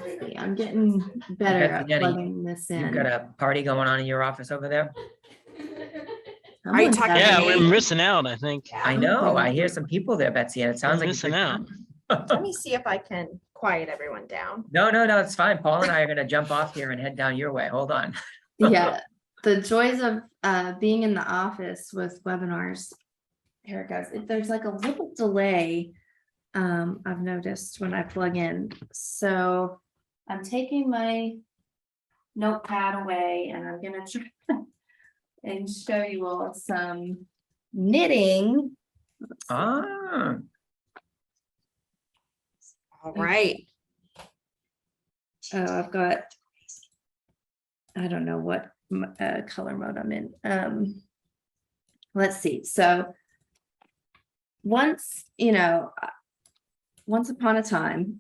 see, I'm getting better at plugging this in. You've got a party going on in your office over there? Are you talking Yeah, to we're me? missing out, I think. I know. I hear some people there, Betsy, and it sounds like Missing out. Let me see if I can quiet everyone down. No, it's fine. Paul and I are going to jump off here and head down your way. Hold on. Yeah, the joys of being in the office with webinars. Here it goes. There's like a little delay I've noticed when I plug in. So I'm taking my notepad away and I'm gonna try and show you all some knitting. Ah, All right. Oh, I've got, I don't know what color mode I'm in. Let's see. So once upon a time,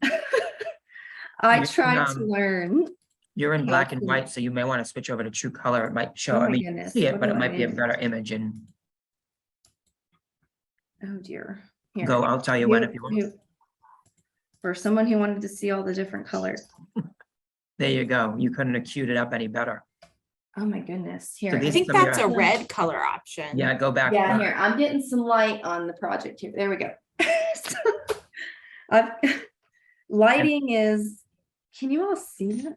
I tried to learn. you're in black and white, so you may want to switch over to true color. It might show, Oh my I mean, you can goodness, see it, what but do it I might be a do? better image. And Oh dear. Here. go, I'll tell you when if you want. For someone who wanted to see all the different colors. There you go. You couldn't have queued it up any better. Oh my goodness. Here. So I these- think some of that's a your- red color option. Yeah, go back. Yeah, here. I'm getting some light on the project here. There we go. So, lighting is, can you all see that?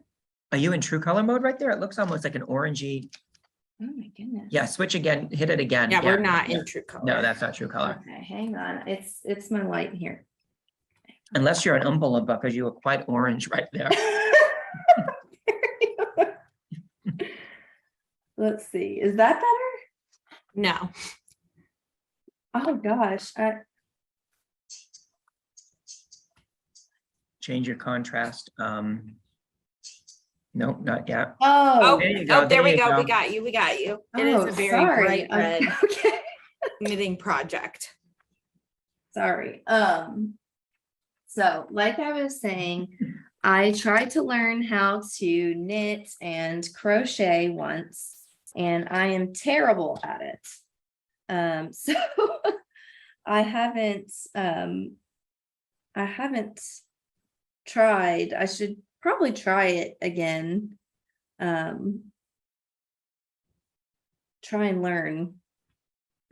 Are you in true color mode right there? It looks almost like an orangey Oh my goodness. Yeah, switch again, hit it again. Yeah, we're not in true No, color. that's not true color. Okay, hang on. It's my light here. Unless you're an Oompa Loompa, because you were quite orange right there. Let's see. Is that better? No, Oh gosh. Change your contrast. Nope, not yet. oh, There you go, there we there you go. We go. got you. We got you. It is Oh, a very sorry. bright red Okay. knitting project. Sorry. So like I was saying, I tried to learn how to knit and crochet once, and I am terrible at it. So I haven't tried. I should probably try it again. Try and learn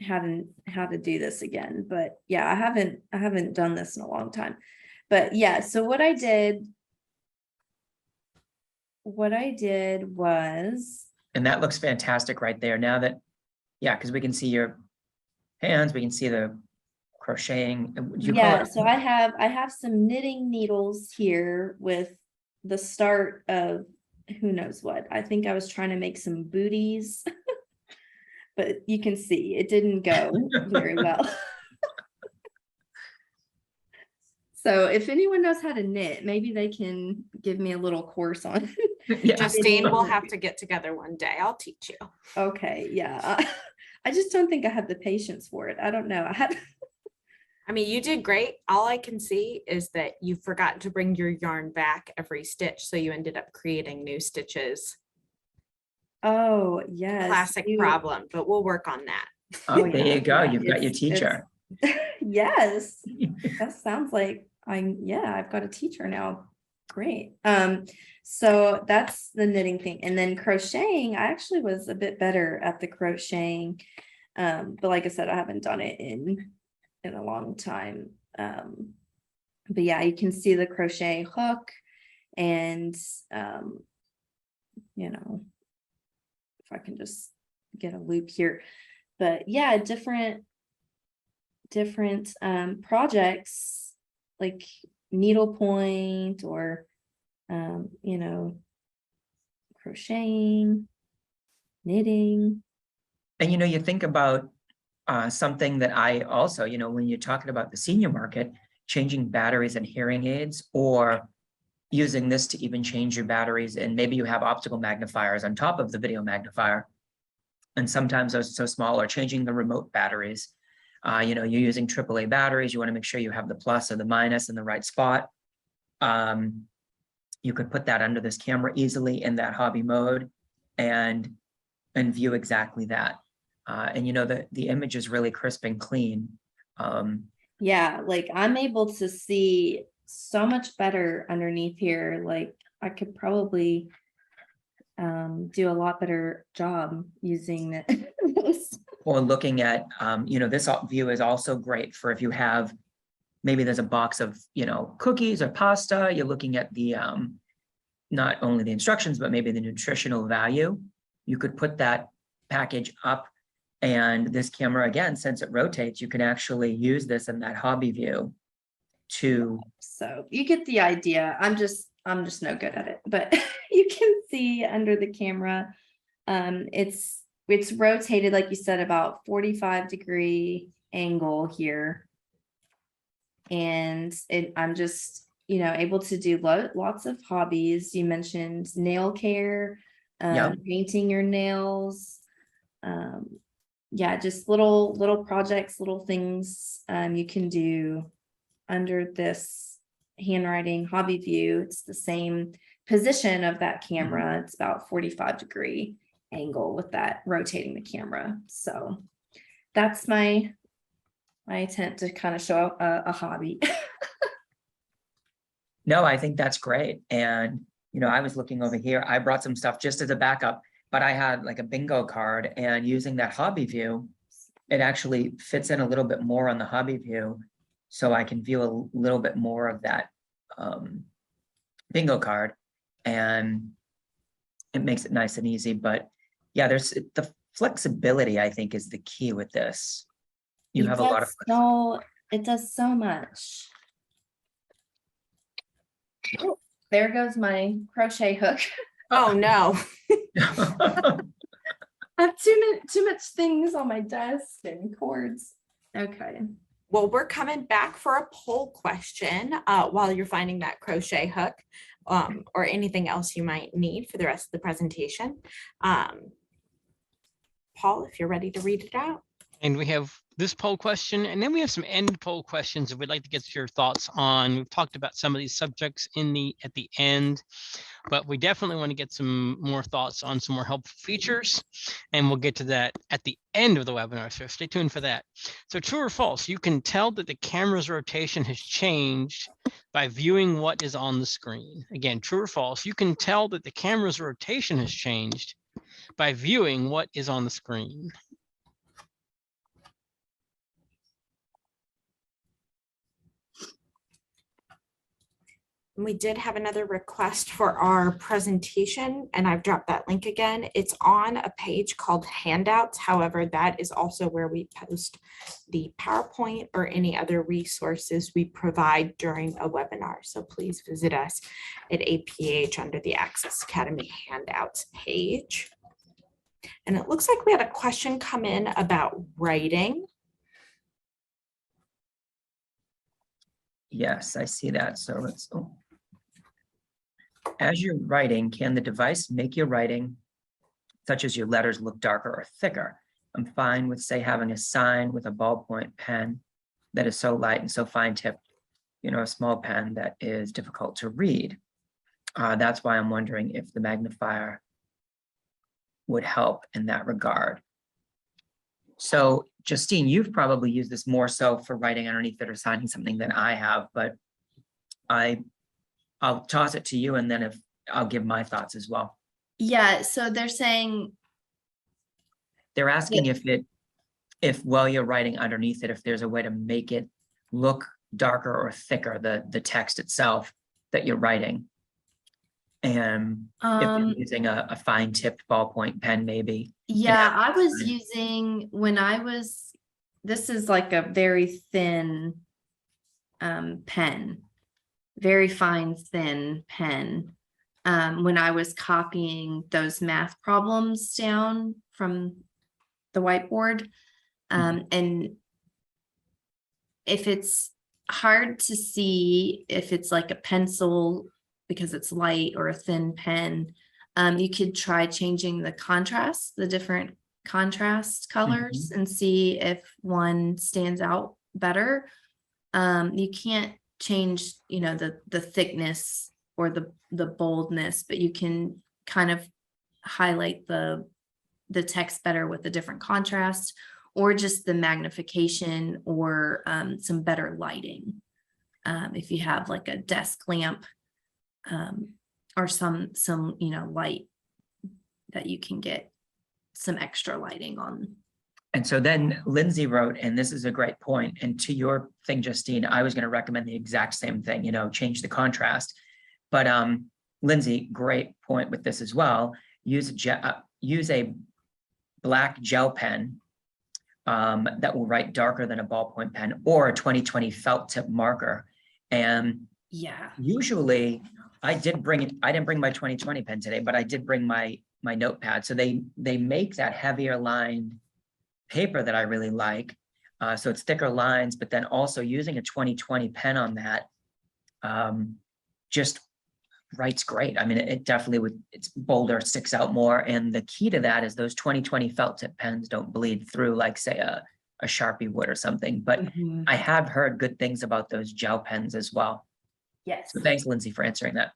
how to do this again. But yeah, I haven't done this in a long time. But yeah, so what I did was, And that looks fantastic right there. Now that, yeah, because we can see your hands, we can see the crocheting. You call yeah, it- so I have some knitting needles here with the start of who knows what. I think I was trying to make some booties, but you can see it didn't go very well. So if anyone knows how to knit, maybe they can give me a little course on. Yeah. Justine, we'll have to get together one day. I'll teach you. Okay, yeah. I just don't think I have the patience for it. I don't know. I mean, you did great. All I can see is that you forgot to bring your yarn back every stitch, so you ended up creating new stitches. Oh, yes. Classic problem, but we'll work on that. Oh, Oh, there yeah, you go. yeah, You've got your it's- teacher. Yes, that sounds like I've got a teacher now. Great. So that's the knitting thing. And then crocheting, I actually was a bit better at the crocheting. But like I said, I haven't done it in a long time. But yeah, you can see the crochet hook and you know, if I can just get a loop here. But yeah, different projects like needlepoint or you know, crocheting, knitting. And you think about something that I also, when you're talking about the senior market, changing batteries and hearing aids, or using this to even change your batteries, and maybe you have optical magnifiers on top of the video magnifier, and sometimes those are so small, or changing the remote batteries. You're using AAA batteries, you want to make sure you have the plus or the minus in the right spot. You could put that under this camera easily in that hobby mode and view exactly that. And the image is really crisp and clean. Yeah, like I'm able to see so much better underneath here. Like I could probably do a lot better job using this. Or looking at, this view is also great for if you have, maybe there's a box of, cookies or pasta, you're looking at the, not only the instructions, but maybe the nutritional value. You could put that package up, and this camera, again, since it rotates, you can actually use this in that hobby view to. So you get the idea. I'm just no good at it, but you can see under the camera, it's rotated, like you said, about 45-degree angle here. And I'm just, able to do lots of hobbies. You mentioned nail care, painting your nails. Yeah, just little projects, little things you can do under this handwriting hobby view. It's the same position of that camera. It's about 45-degree angle with that rotating the camera. So that's my attempt to kind of show a hobby. No, I think that's great. And, I was looking over here, I brought some stuff just as a backup, but I had like a bingo card, and using that hobby view, it actually fits in a little bit more on the hobby view. So I can view a little bit more of that bingo card, and it makes it nice and easy. But Yeah, there's the flexibility, I think, is the key with this. You It have a lot of does so, it does so much. Oh, there goes my crochet hook. Oh, no. I have too much things on my desk and cords. Okay. Well, we're coming back for a poll question while you're finding that crochet hook or anything else you might need for the rest of the presentation. Paul, if you're ready to read it out. And we have this poll question, and then we have some end poll questions that we'd like to get your thoughts on. We've talked about some of these subjects at the end, but we definitely want to get some more thoughts on some more helpful features, and we'll get to that at the end of the webinar, so stay tuned for that. So true or false, you can tell that the camera's rotation has changed by viewing what is on the screen. Again, true or false, you can tell that the camera's rotation has changed by viewing what is on the screen. We did have another request for our presentation, and I've dropped that link again. It's on a page called Handouts. However, that is also where we post the PowerPoint or any other resources we provide during a webinar. So please visit us at APH under the Access Academy Handouts page. And it looks like we had a question come in about writing. Yes, I see that. So let's, as you're writing, can the device make your writing, such as your letters, look darker or thicker? I'm fine with, say, having a sign with a ballpoint pen that is so light and so fine tipped, you know, a small pen that is difficult to read. That's why I'm wondering if the magnifier would help in that regard. So Justine, you've probably used this more so for writing underneath it or signing something than I have, but I'll toss it to you, and then if I'll give my thoughts as well. Yeah, so they're saying, They're asking if while you're writing underneath it, if there's a way to make it look darker or thicker, the text itself that you're writing. And if you're using a fine tipped ballpoint pen, maybe. yeah, I was using this is like a very thin pen, very fine, thin pen. When I was copying those math problems down from the whiteboard. And if it's hard to see, if it's like a pencil because it's light or a thin pen, you could try changing the contrast, the different contrast colors, and see if one stands out better. You can't change, you know, the thickness or the boldness, but you can kind of highlight the text better with a different contrast, or just the magnification, or some better lighting. If you have like a desk lamp, or some you know, light that you can get some extra lighting on. And so then Lindsay wrote, and this is a great point, and to your thing, Justine, I was going to recommend the exact same thing, you know, change the contrast. But Lindsay, great point with this as well. Use a black gel pen that will write darker than a ballpoint pen, or a 2020 felt tip marker. And yeah, usually I didn't bring my 2020 pen today, but I did bring my notepad. So they make that heavier lined paper that I really like. So it's thicker lines, but then also using a 2020 pen on that just writes great. I mean, it definitely would, it's bolder, sticks out more. And the key to that is those 2020 felt tip pens don't bleed through like, say, a Sharpie would or something. But I have heard good things about those gel pens as well. yes. So thanks, Lindsay, for answering that.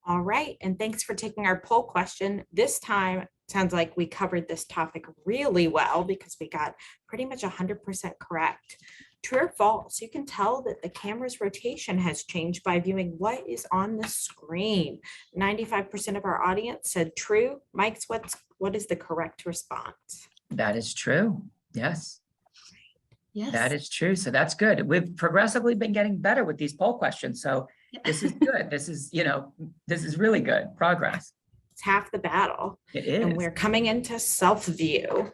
All right, and thanks for taking our poll question. This time, sounds like we covered this topic really well because we got pretty much 100% correct. True or false, you can tell that the camera's rotation has changed by viewing what is on the screen. 95% of our audience said true. Mike's, what is the correct response? That is true. Yes. Yes. That is true. So that's good. We've progressively been getting better with these poll questions. So this is good. This is, you know, this is really good progress. It's half the battle. It And is. we're coming into self-view.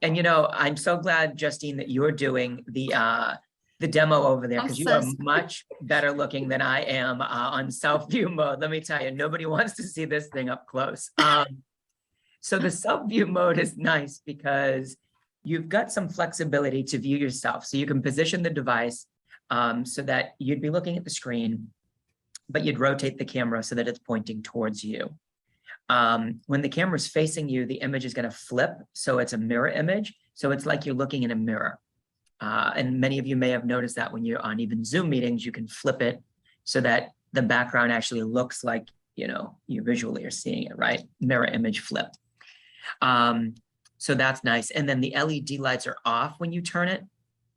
And I'm so glad, Justine, that you're doing the demo over there, I'm because you so are sorry. much better looking than I am on self-view mode. Let me tell you, nobody wants to see this thing up close. So the self-view mode is nice because you've got some flexibility to view yourself. So you can position the device so that you'd be looking at the screen, but you'd rotate the camera so that it's pointing towards you. When the camera's facing you, the image is going to flip. So it's a mirror image. So it's like you're looking in a mirror. And many of you may have noticed that when you're on even Zoom meetings, you can flip it so that the background actually looks like, you visually are seeing it, right? Mirror image flip. So that's nice. And then the LED lights are off when you turn it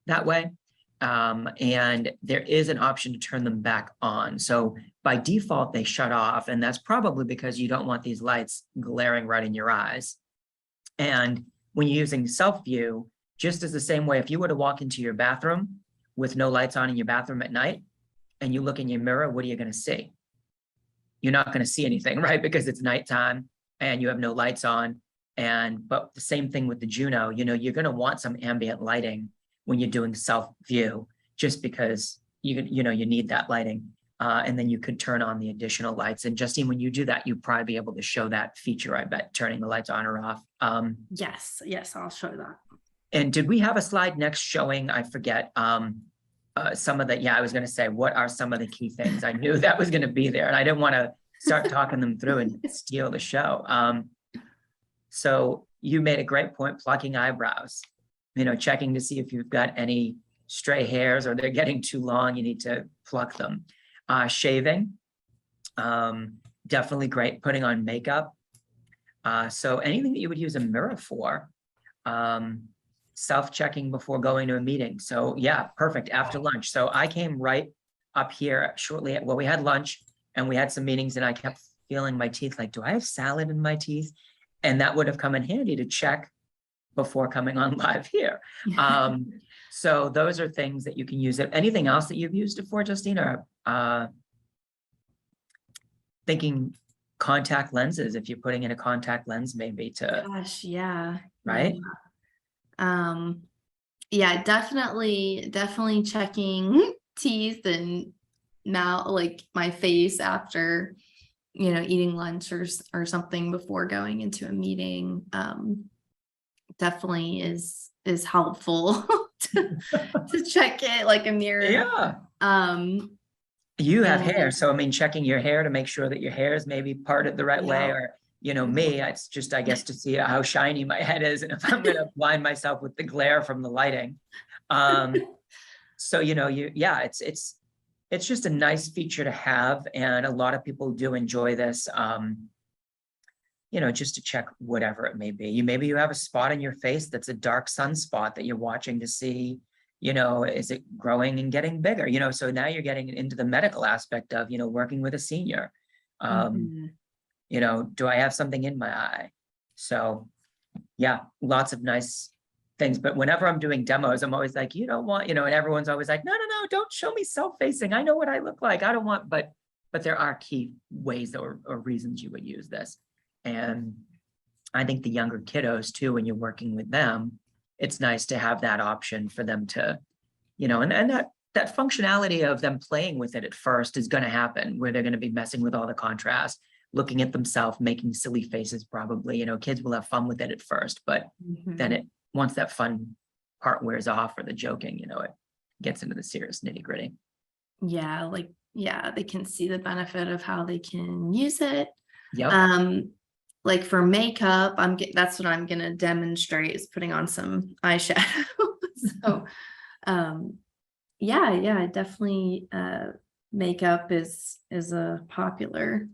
that way. And there is an option to turn them back on. So by default, they shut off. And that's probably because you don't want these lights glaring right in your eyes. And when you're using self-view, just as the same way, if you were to walk into your bathroom with no lights on in your bathroom at night, and you look in your mirror, what are you going to see? You're not going to see anything, right? Because it's nighttime and you have no lights on. But the same thing with the Juno, you're going to want some ambient lighting when you're doing self-view, just because you need that lighting. And then you could turn on the additional lights. And Justine, when you do that, you'd probably be able to show that feature, I bet, turning the lights on or off. Yes, I'll show that. And did we have a slide next showing, I forget, some of the, I was going to say, what are some of the key things? I knew that was going to be there, and I didn't want to start talking them through and steal the show. So you made a great point, plucking eyebrows, checking to see if you've got any stray hairs or they're getting too long, you need to pluck them. Shaving, definitely great. Putting on makeup. So anything that you would use a mirror for. Self-checking before going to a meeting. So yeah, perfect. After lunch. So I came right up here shortly. We had lunch and we had some meetings, and I kept feeling my teeth like, do I have salad in my teeth? And that would have come in handy to check before coming on live here. So those are things that you can use. Anything else that you've used it for, Justine? Or thinking contact lenses, if you're putting in a contact lens, maybe to, Gosh, yeah. right? Yeah, definitely checking teeth and mouth, like my face after, eating lunch or something before going into a meeting. Definitely is helpful to check it like a mirror. Yeah. You have hair, and- so I mean, checking your hair to make sure that your hair is maybe parted the right way, Yeah. or me, it's just, I guess, to see how shiny my head is and if I'm going to blind myself with the glare from the lighting. So, it's just a nice feature to have. And a lot of people do enjoy this, just to check whatever it may be. Maybe you have a spot in your face that's a dark sunspot that you're watching to see, is it growing and getting bigger? So now you're getting into the medical aspect of, working with a senior. Do I have something in my eye? So yeah, lots of nice things. But whenever I'm doing demos, I'm always like, you don't want, and everyone's always like, no, don't show me self-facing. I know what I look like. I don't want, but there are key ways or reasons you would use this. And I think the younger kiddos too, when you're working with them, it's nice to have that option for them to, and that functionality of them playing with it at first is going to happen, where they're going to be messing with all the contrast, looking at themselves, making silly faces probably. Kids will have fun with it at first, but then once that fun part wears off, or the joking, it gets into the serious nitty-gritty. Yeah, they can see the benefit of how they can use it. Yep. Like for makeup, that's what I'm gonna demonstrate, is putting on some eyeshadow. So yeah, definitely makeup is a popular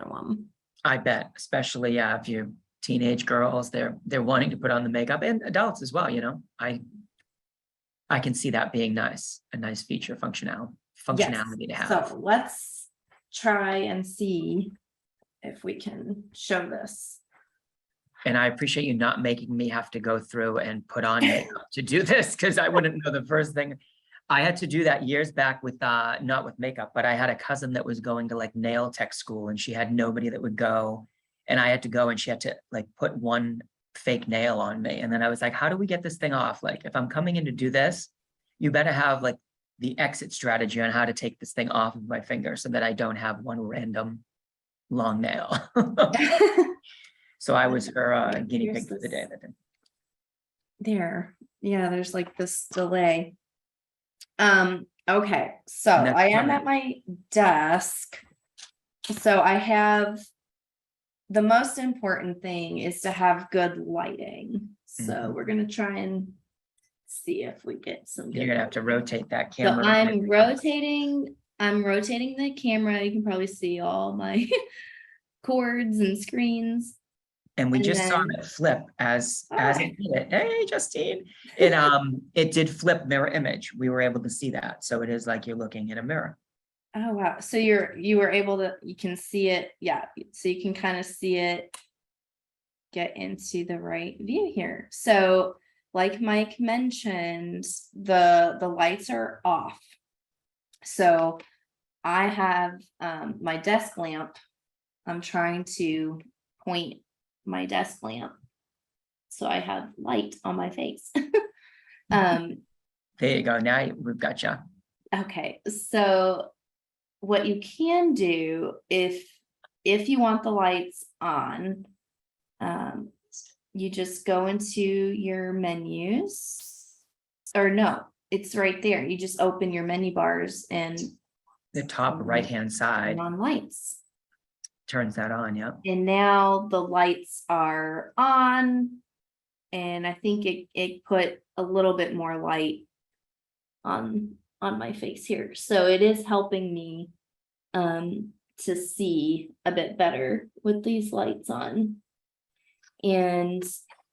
one. I bet, especially if you teenage girls, they're wanting to put on the makeup, and adults as well. I can see that being nice, a nice feature, functionality to have. So let's try and see if we can show this. And I appreciate you not making me have to go through and put on makeup to do this, because I wouldn't know the first thing. I had to do that years back with, not with makeup, but I had a cousin that was going to like nail tech school, and she had nobody that would go and I had to go and she had to like put one fake nail on me. And then I was like, how do we get this thing off? Like, if I'm coming in to do this, you better have like the exit strategy on how to take this thing off of my finger so that I don't have one random long nail. So I was her guinea Here's pig for the day. this. There, yeah, there's like this delay. Okay, so And that's I am coming. at my desk. So I have, the most important thing is to have good lighting. So Mhm. we're gonna try and see if we get some You're good. gonna have to rotate that So camera. I'm rotating the camera. You can probably see all my cords and screens. And we and just saw then- it flip as Alright. it did it. Hey, Justine. It did flip mirror image. We were able to see that. So it is like you're looking in a mirror. Oh, wow. So you were able to, you can see it. Yeah. So you can kind of see it get into the right view here. So like Mike mentioned, the lights are off. So I have my desk lamp. I'm trying to point my desk lamp so I have light on my face. There you go. Now we've got you. Okay, so what you can do if you want the lights on, you just go into your menus, or no, it's right there. You just open your menu bars and The top right-hand side turn on lights. turns that on. Yep. And now the lights are on. And I think it put a little bit more light on my face here. So it is helping me to see a bit better with these lights on. And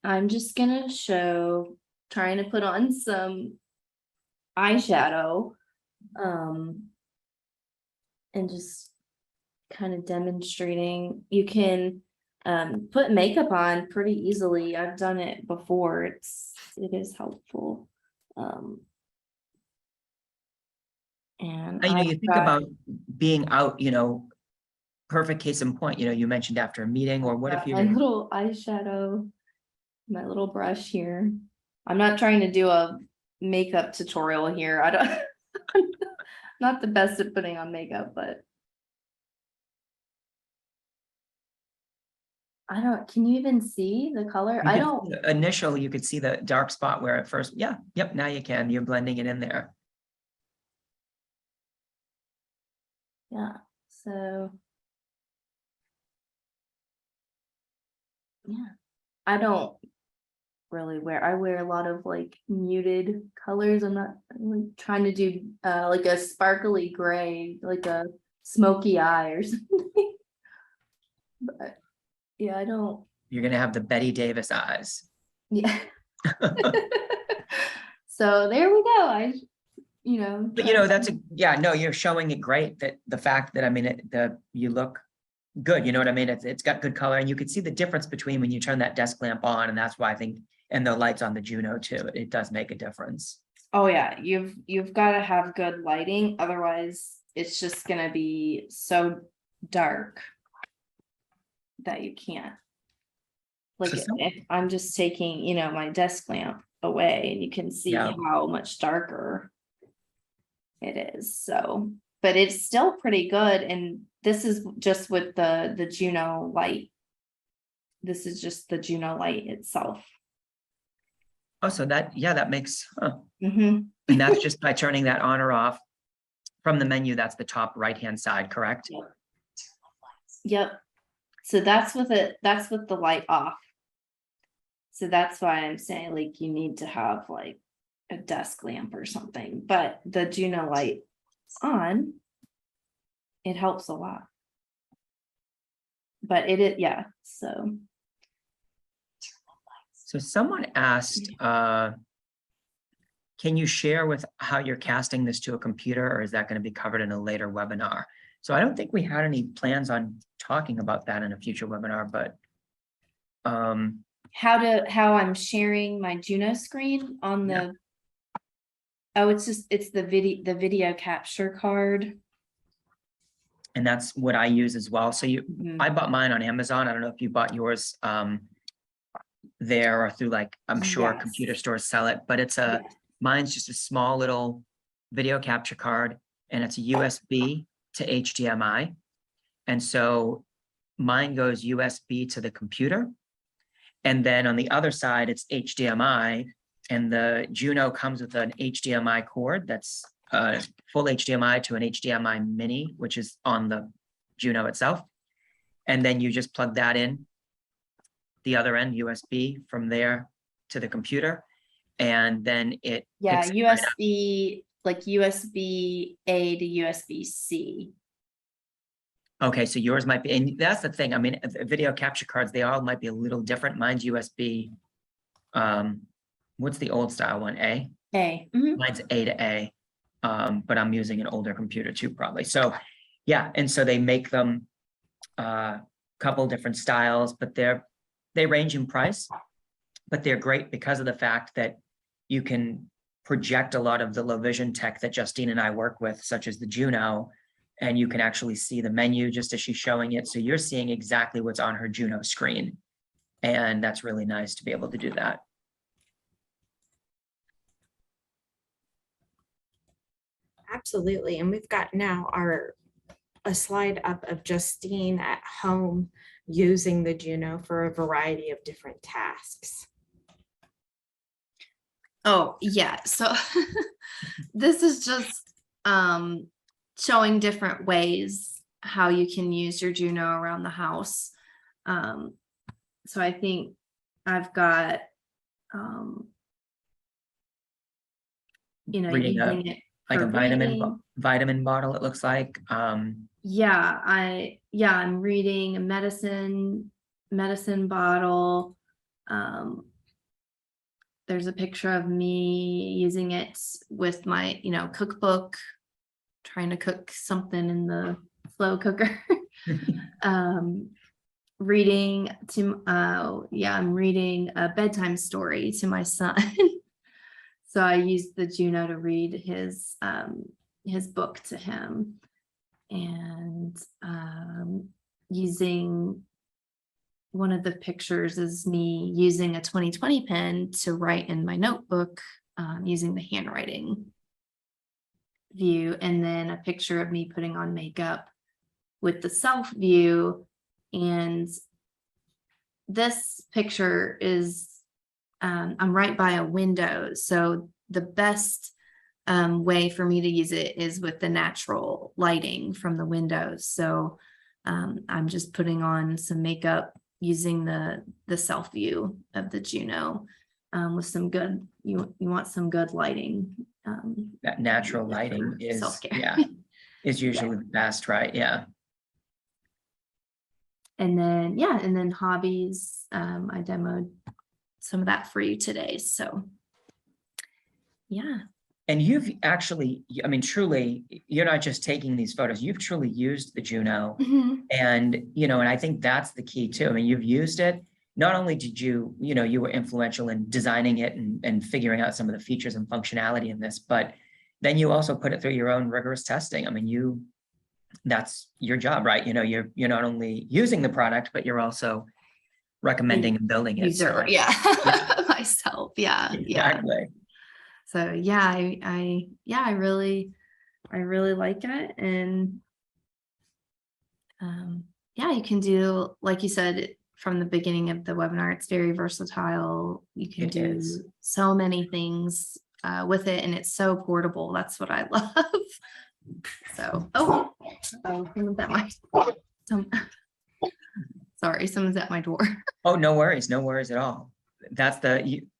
I'm just gonna trying to put on some eyeshadow and just kind of demonstrating. You can put makeup on pretty easily. I've done it before. It is helpful. And You know, you I've think got about being out, you know, perfect case in point, you know, you mentioned after a meeting, or what if my you're little eyeshadow, my little brush here. I'm not trying to do a makeup tutorial here. I don't not the best at putting on makeup, but I don't, can you even see the color? I don't, initially you could see the dark spot where at first, yeah, yep, now you can, you're blending it in there. yeah, so. Yeah, I don't really I wear a lot of like muted colors. I'm not like trying to do like a sparkly gray, like a smoky eye or something. But yeah, I don't. You're gonna have the Betty Davis eyes. Yeah. So there we go. But you know, no, you're showing it great, that the fact that, I mean, you look good, you know what I mean? It's got good color, and you can see the difference between when you turn that desk lamp on, and that's why I think, and the lights on the Juno too, it does make a difference. Oh yeah, you've got to have good lighting, otherwise it's just gonna be so dark that you can't. Like if I'm just taking, you know, my desk lamp away, and you can see how much darker it is. So, but it's still pretty good. And this is just with the Juno light. This is just the Juno light itself. Oh, so that makes, Mm-hmm. and that's just by turning that on or off from the menu. That's the top right-hand side, correct? Yep. So that's with the light off. So that's why I'm saying like you need to have like a desk lamp or something, but the Juno light on, it helps a lot. But yeah, so someone asked, can you share with how you're casting this to a computer, or is that going to be covered in a later webinar? So I don't think we had any plans on talking about that in a future webinar, but how I'm sharing my Juno screen on the it's the video capture card. And that's what I use as well. So Mhm. I bought mine on Amazon. I don't know if you bought yours there or through like, I'm sure Yes. computer stores sell it, but it's Yeah. mine's just a small little video capture card, and it's a USB to HDMI. And so mine goes USB to the computer. And then on the other side, it's HDMI, and the Juno comes with an HDMI cord that's full HDMI to an HDMI mini, which is on the Juno itself. And then you just plug that in the other end, USB, from there to the computer. And then it Yeah, picks it right up. USB, like USB A to USB-C. Okay, so yours might be, and that's the thing. I mean, video capture cards, they all might be a little different. Mine's USB. What's the old style one? A? A. Mhm. Mine's A to A. But I'm using an older computer too, probably. So yeah, and so they make them couple different styles, but they range in price, but they're great because of the fact that you can project a lot of the low vision tech that Justine and I work with, such as the Juno, and you can actually see the menu just as she's showing it. So you're seeing exactly what's on her Juno screen. And that's really nice to be able to do that. Absolutely. And we've got now a slide up of Justine at home using the Juno for a variety of different tasks. Oh, yeah. So this is just showing different ways how you can use your Juno around the house. So I think I've got, Reading using it like for a vitamin reading. vitamin bottle, it looks like. Yeah, I'm reading a medicine bottle. There's a picture of me using it with my, cookbook, trying to cook something in the slow cooker. Reading to, I'm reading a bedtime story to my son. So I used the Juno to read his book to him, and using one of the pictures is me using a 2020 pen to write in my notebook, using the handwriting view, and then a picture of me putting on makeup with the self view. And this picture is, I'm right by a window. So the best way for me to use it is with the natural lighting from the windows. So I'm just putting on some makeup using the self view of the Juno, with some good, you want some good lighting. That natural lighting is, self-care. yeah, is usually the best, right? Yeah. And then hobbies, I demoed some of that for you today. So yeah. And you've actually, I mean, truly, you're not just taking these photos, you've truly used the Juno. Mhm. And, and I think that's the key too. I mean, you've used it. Not only did you were influential in designing it and figuring out some of the features and functionality in this, but then you also put it through your own rigorous testing. I mean, that's your job, right? You're not only using the product, but you're also recommending and building it. User, So, yeah. Myself. Yeah. exactly. So yeah, I really like it. And you can do, like you said from the beginning of the webinar, it's very versatile. You can do so many things with it, and it's so portable. That's what I love. So someone's at my sorry, someone's at my door. Oh, no worries at all. That's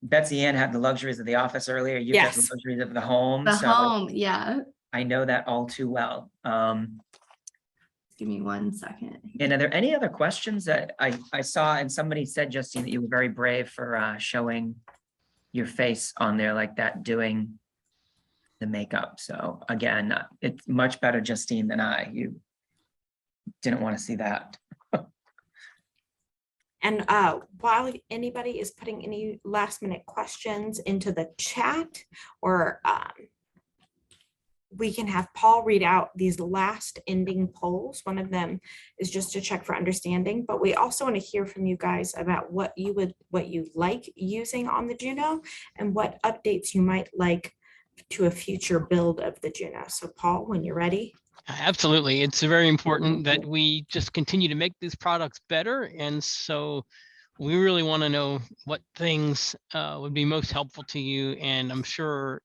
Betsy Ann had the luxuries of the office earlier. You've got the Yes. luxuries of the home. The so home, yeah. I know that all too well. Give me 1 second. And are there any other questions that I saw? And somebody said, Justine, that you were very brave for showing your face on there like that, doing the makeup. So again, it's much better, Justine, than I. You didn't want to see that. And while anybody is putting any last minute questions into the chat or we can have Paul read out these last ending polls. One of them is just to check for understanding, but we also want to hear from you guys about what you like using on the Juno and what updates you might like to a future build of the Juno. So Paul, when you're ready. Absolutely. It's very important that we just continue to make these products better. And so we really want to know what things would be most helpful to you. And I'm sure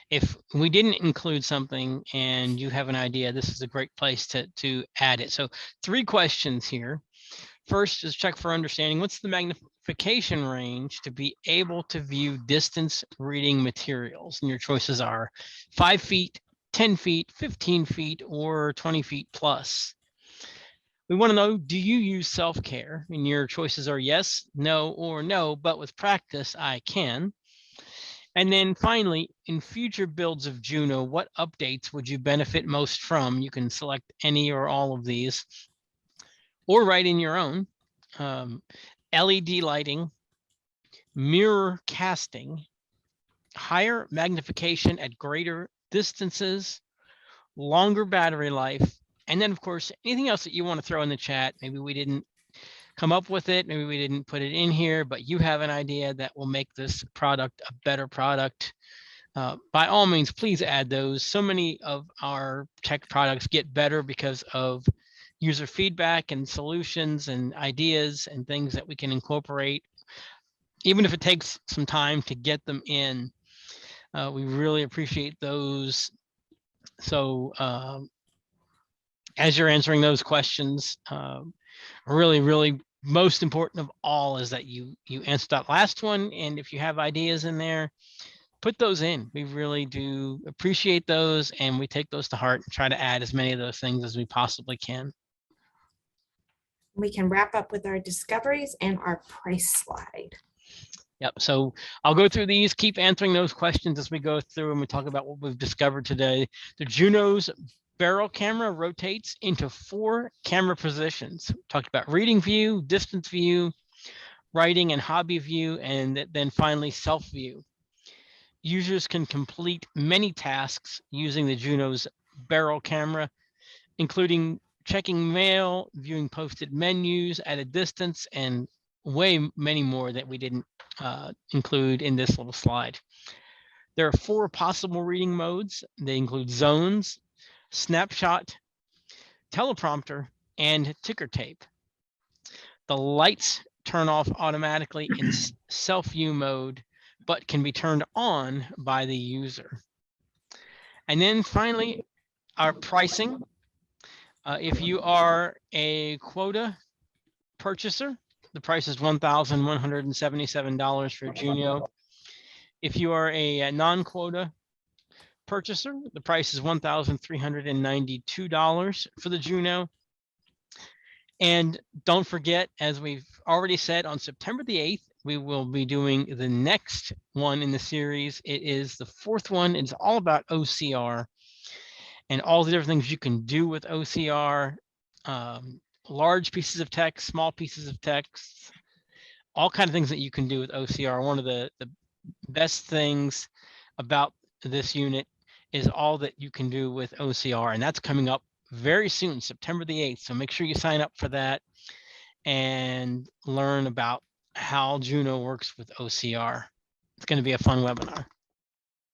if we didn't include something and you have an idea, this is a great place to add it. So 3 questions here. First is check for understanding. What's the magnification range to be able to view distance reading materials? And your choices are 5 feet, 10 feet, 15 feet, or 20 feet plus. We want to know, do you use self-care? And your choices are yes, no, or no, but with practice, I can. And then finally, in future builds of Juno, what updates would you benefit most from? You can select any or all of these, or write in your own. LED lighting, mirror casting, higher magnification at greater distances, longer battery life, and then of course, anything else that you want to throw in the chat. Maybe we didn't come up with it, maybe we didn't put it in here, but you have an idea that will make this product a better product. By all means, please add those. So many of our tech products get better because of user feedback and solutions and ideas and things that we can incorporate, even if it takes some time to get them in. We really appreciate those. So as you're answering those questions, really most important of all is that you answer that last one. And if you have ideas in there, put those in. We really do appreciate those, and we take those to heart and try to add as many of those things as we possibly can. We can wrap up with our discoveries and our price slide. Yep. So I'll go through these, keep answering those questions as we go through and we talk about what we've discovered today. The Juno's barrel camera rotates into 4 camera positions. We talked about reading view, distance view, writing and hobby view, and then finally self view. Users can complete many tasks using the Juno's barrel camera, including checking mail, viewing posted menus at a distance, and way many more that we didn't include in this little slide. There are 4 possible reading modes. They include zones, snapshot, teleprompter, and ticker tape. The lights turn off automatically in self-view mode, but can be turned on by the user. And then finally, our pricing. If you are a quota purchaser, the price is $1,177 for Juno. If you are a non-quota purchaser, the price is $1,392 for the Juno. And don't forget, as we've already said, on September the 8th, we will be doing the next one in the series. It is the 4th one. It's all about OCR and all the different things you can do with OCR, large pieces of text, small pieces of text, all kinds of things that you can do with OCR. One of the best things about this unit is all that you can do with OCR, and that's coming up very soon, September the 8th. So make sure you sign up for that and learn about how Juno works with OCR. It's going to be a fun webinar.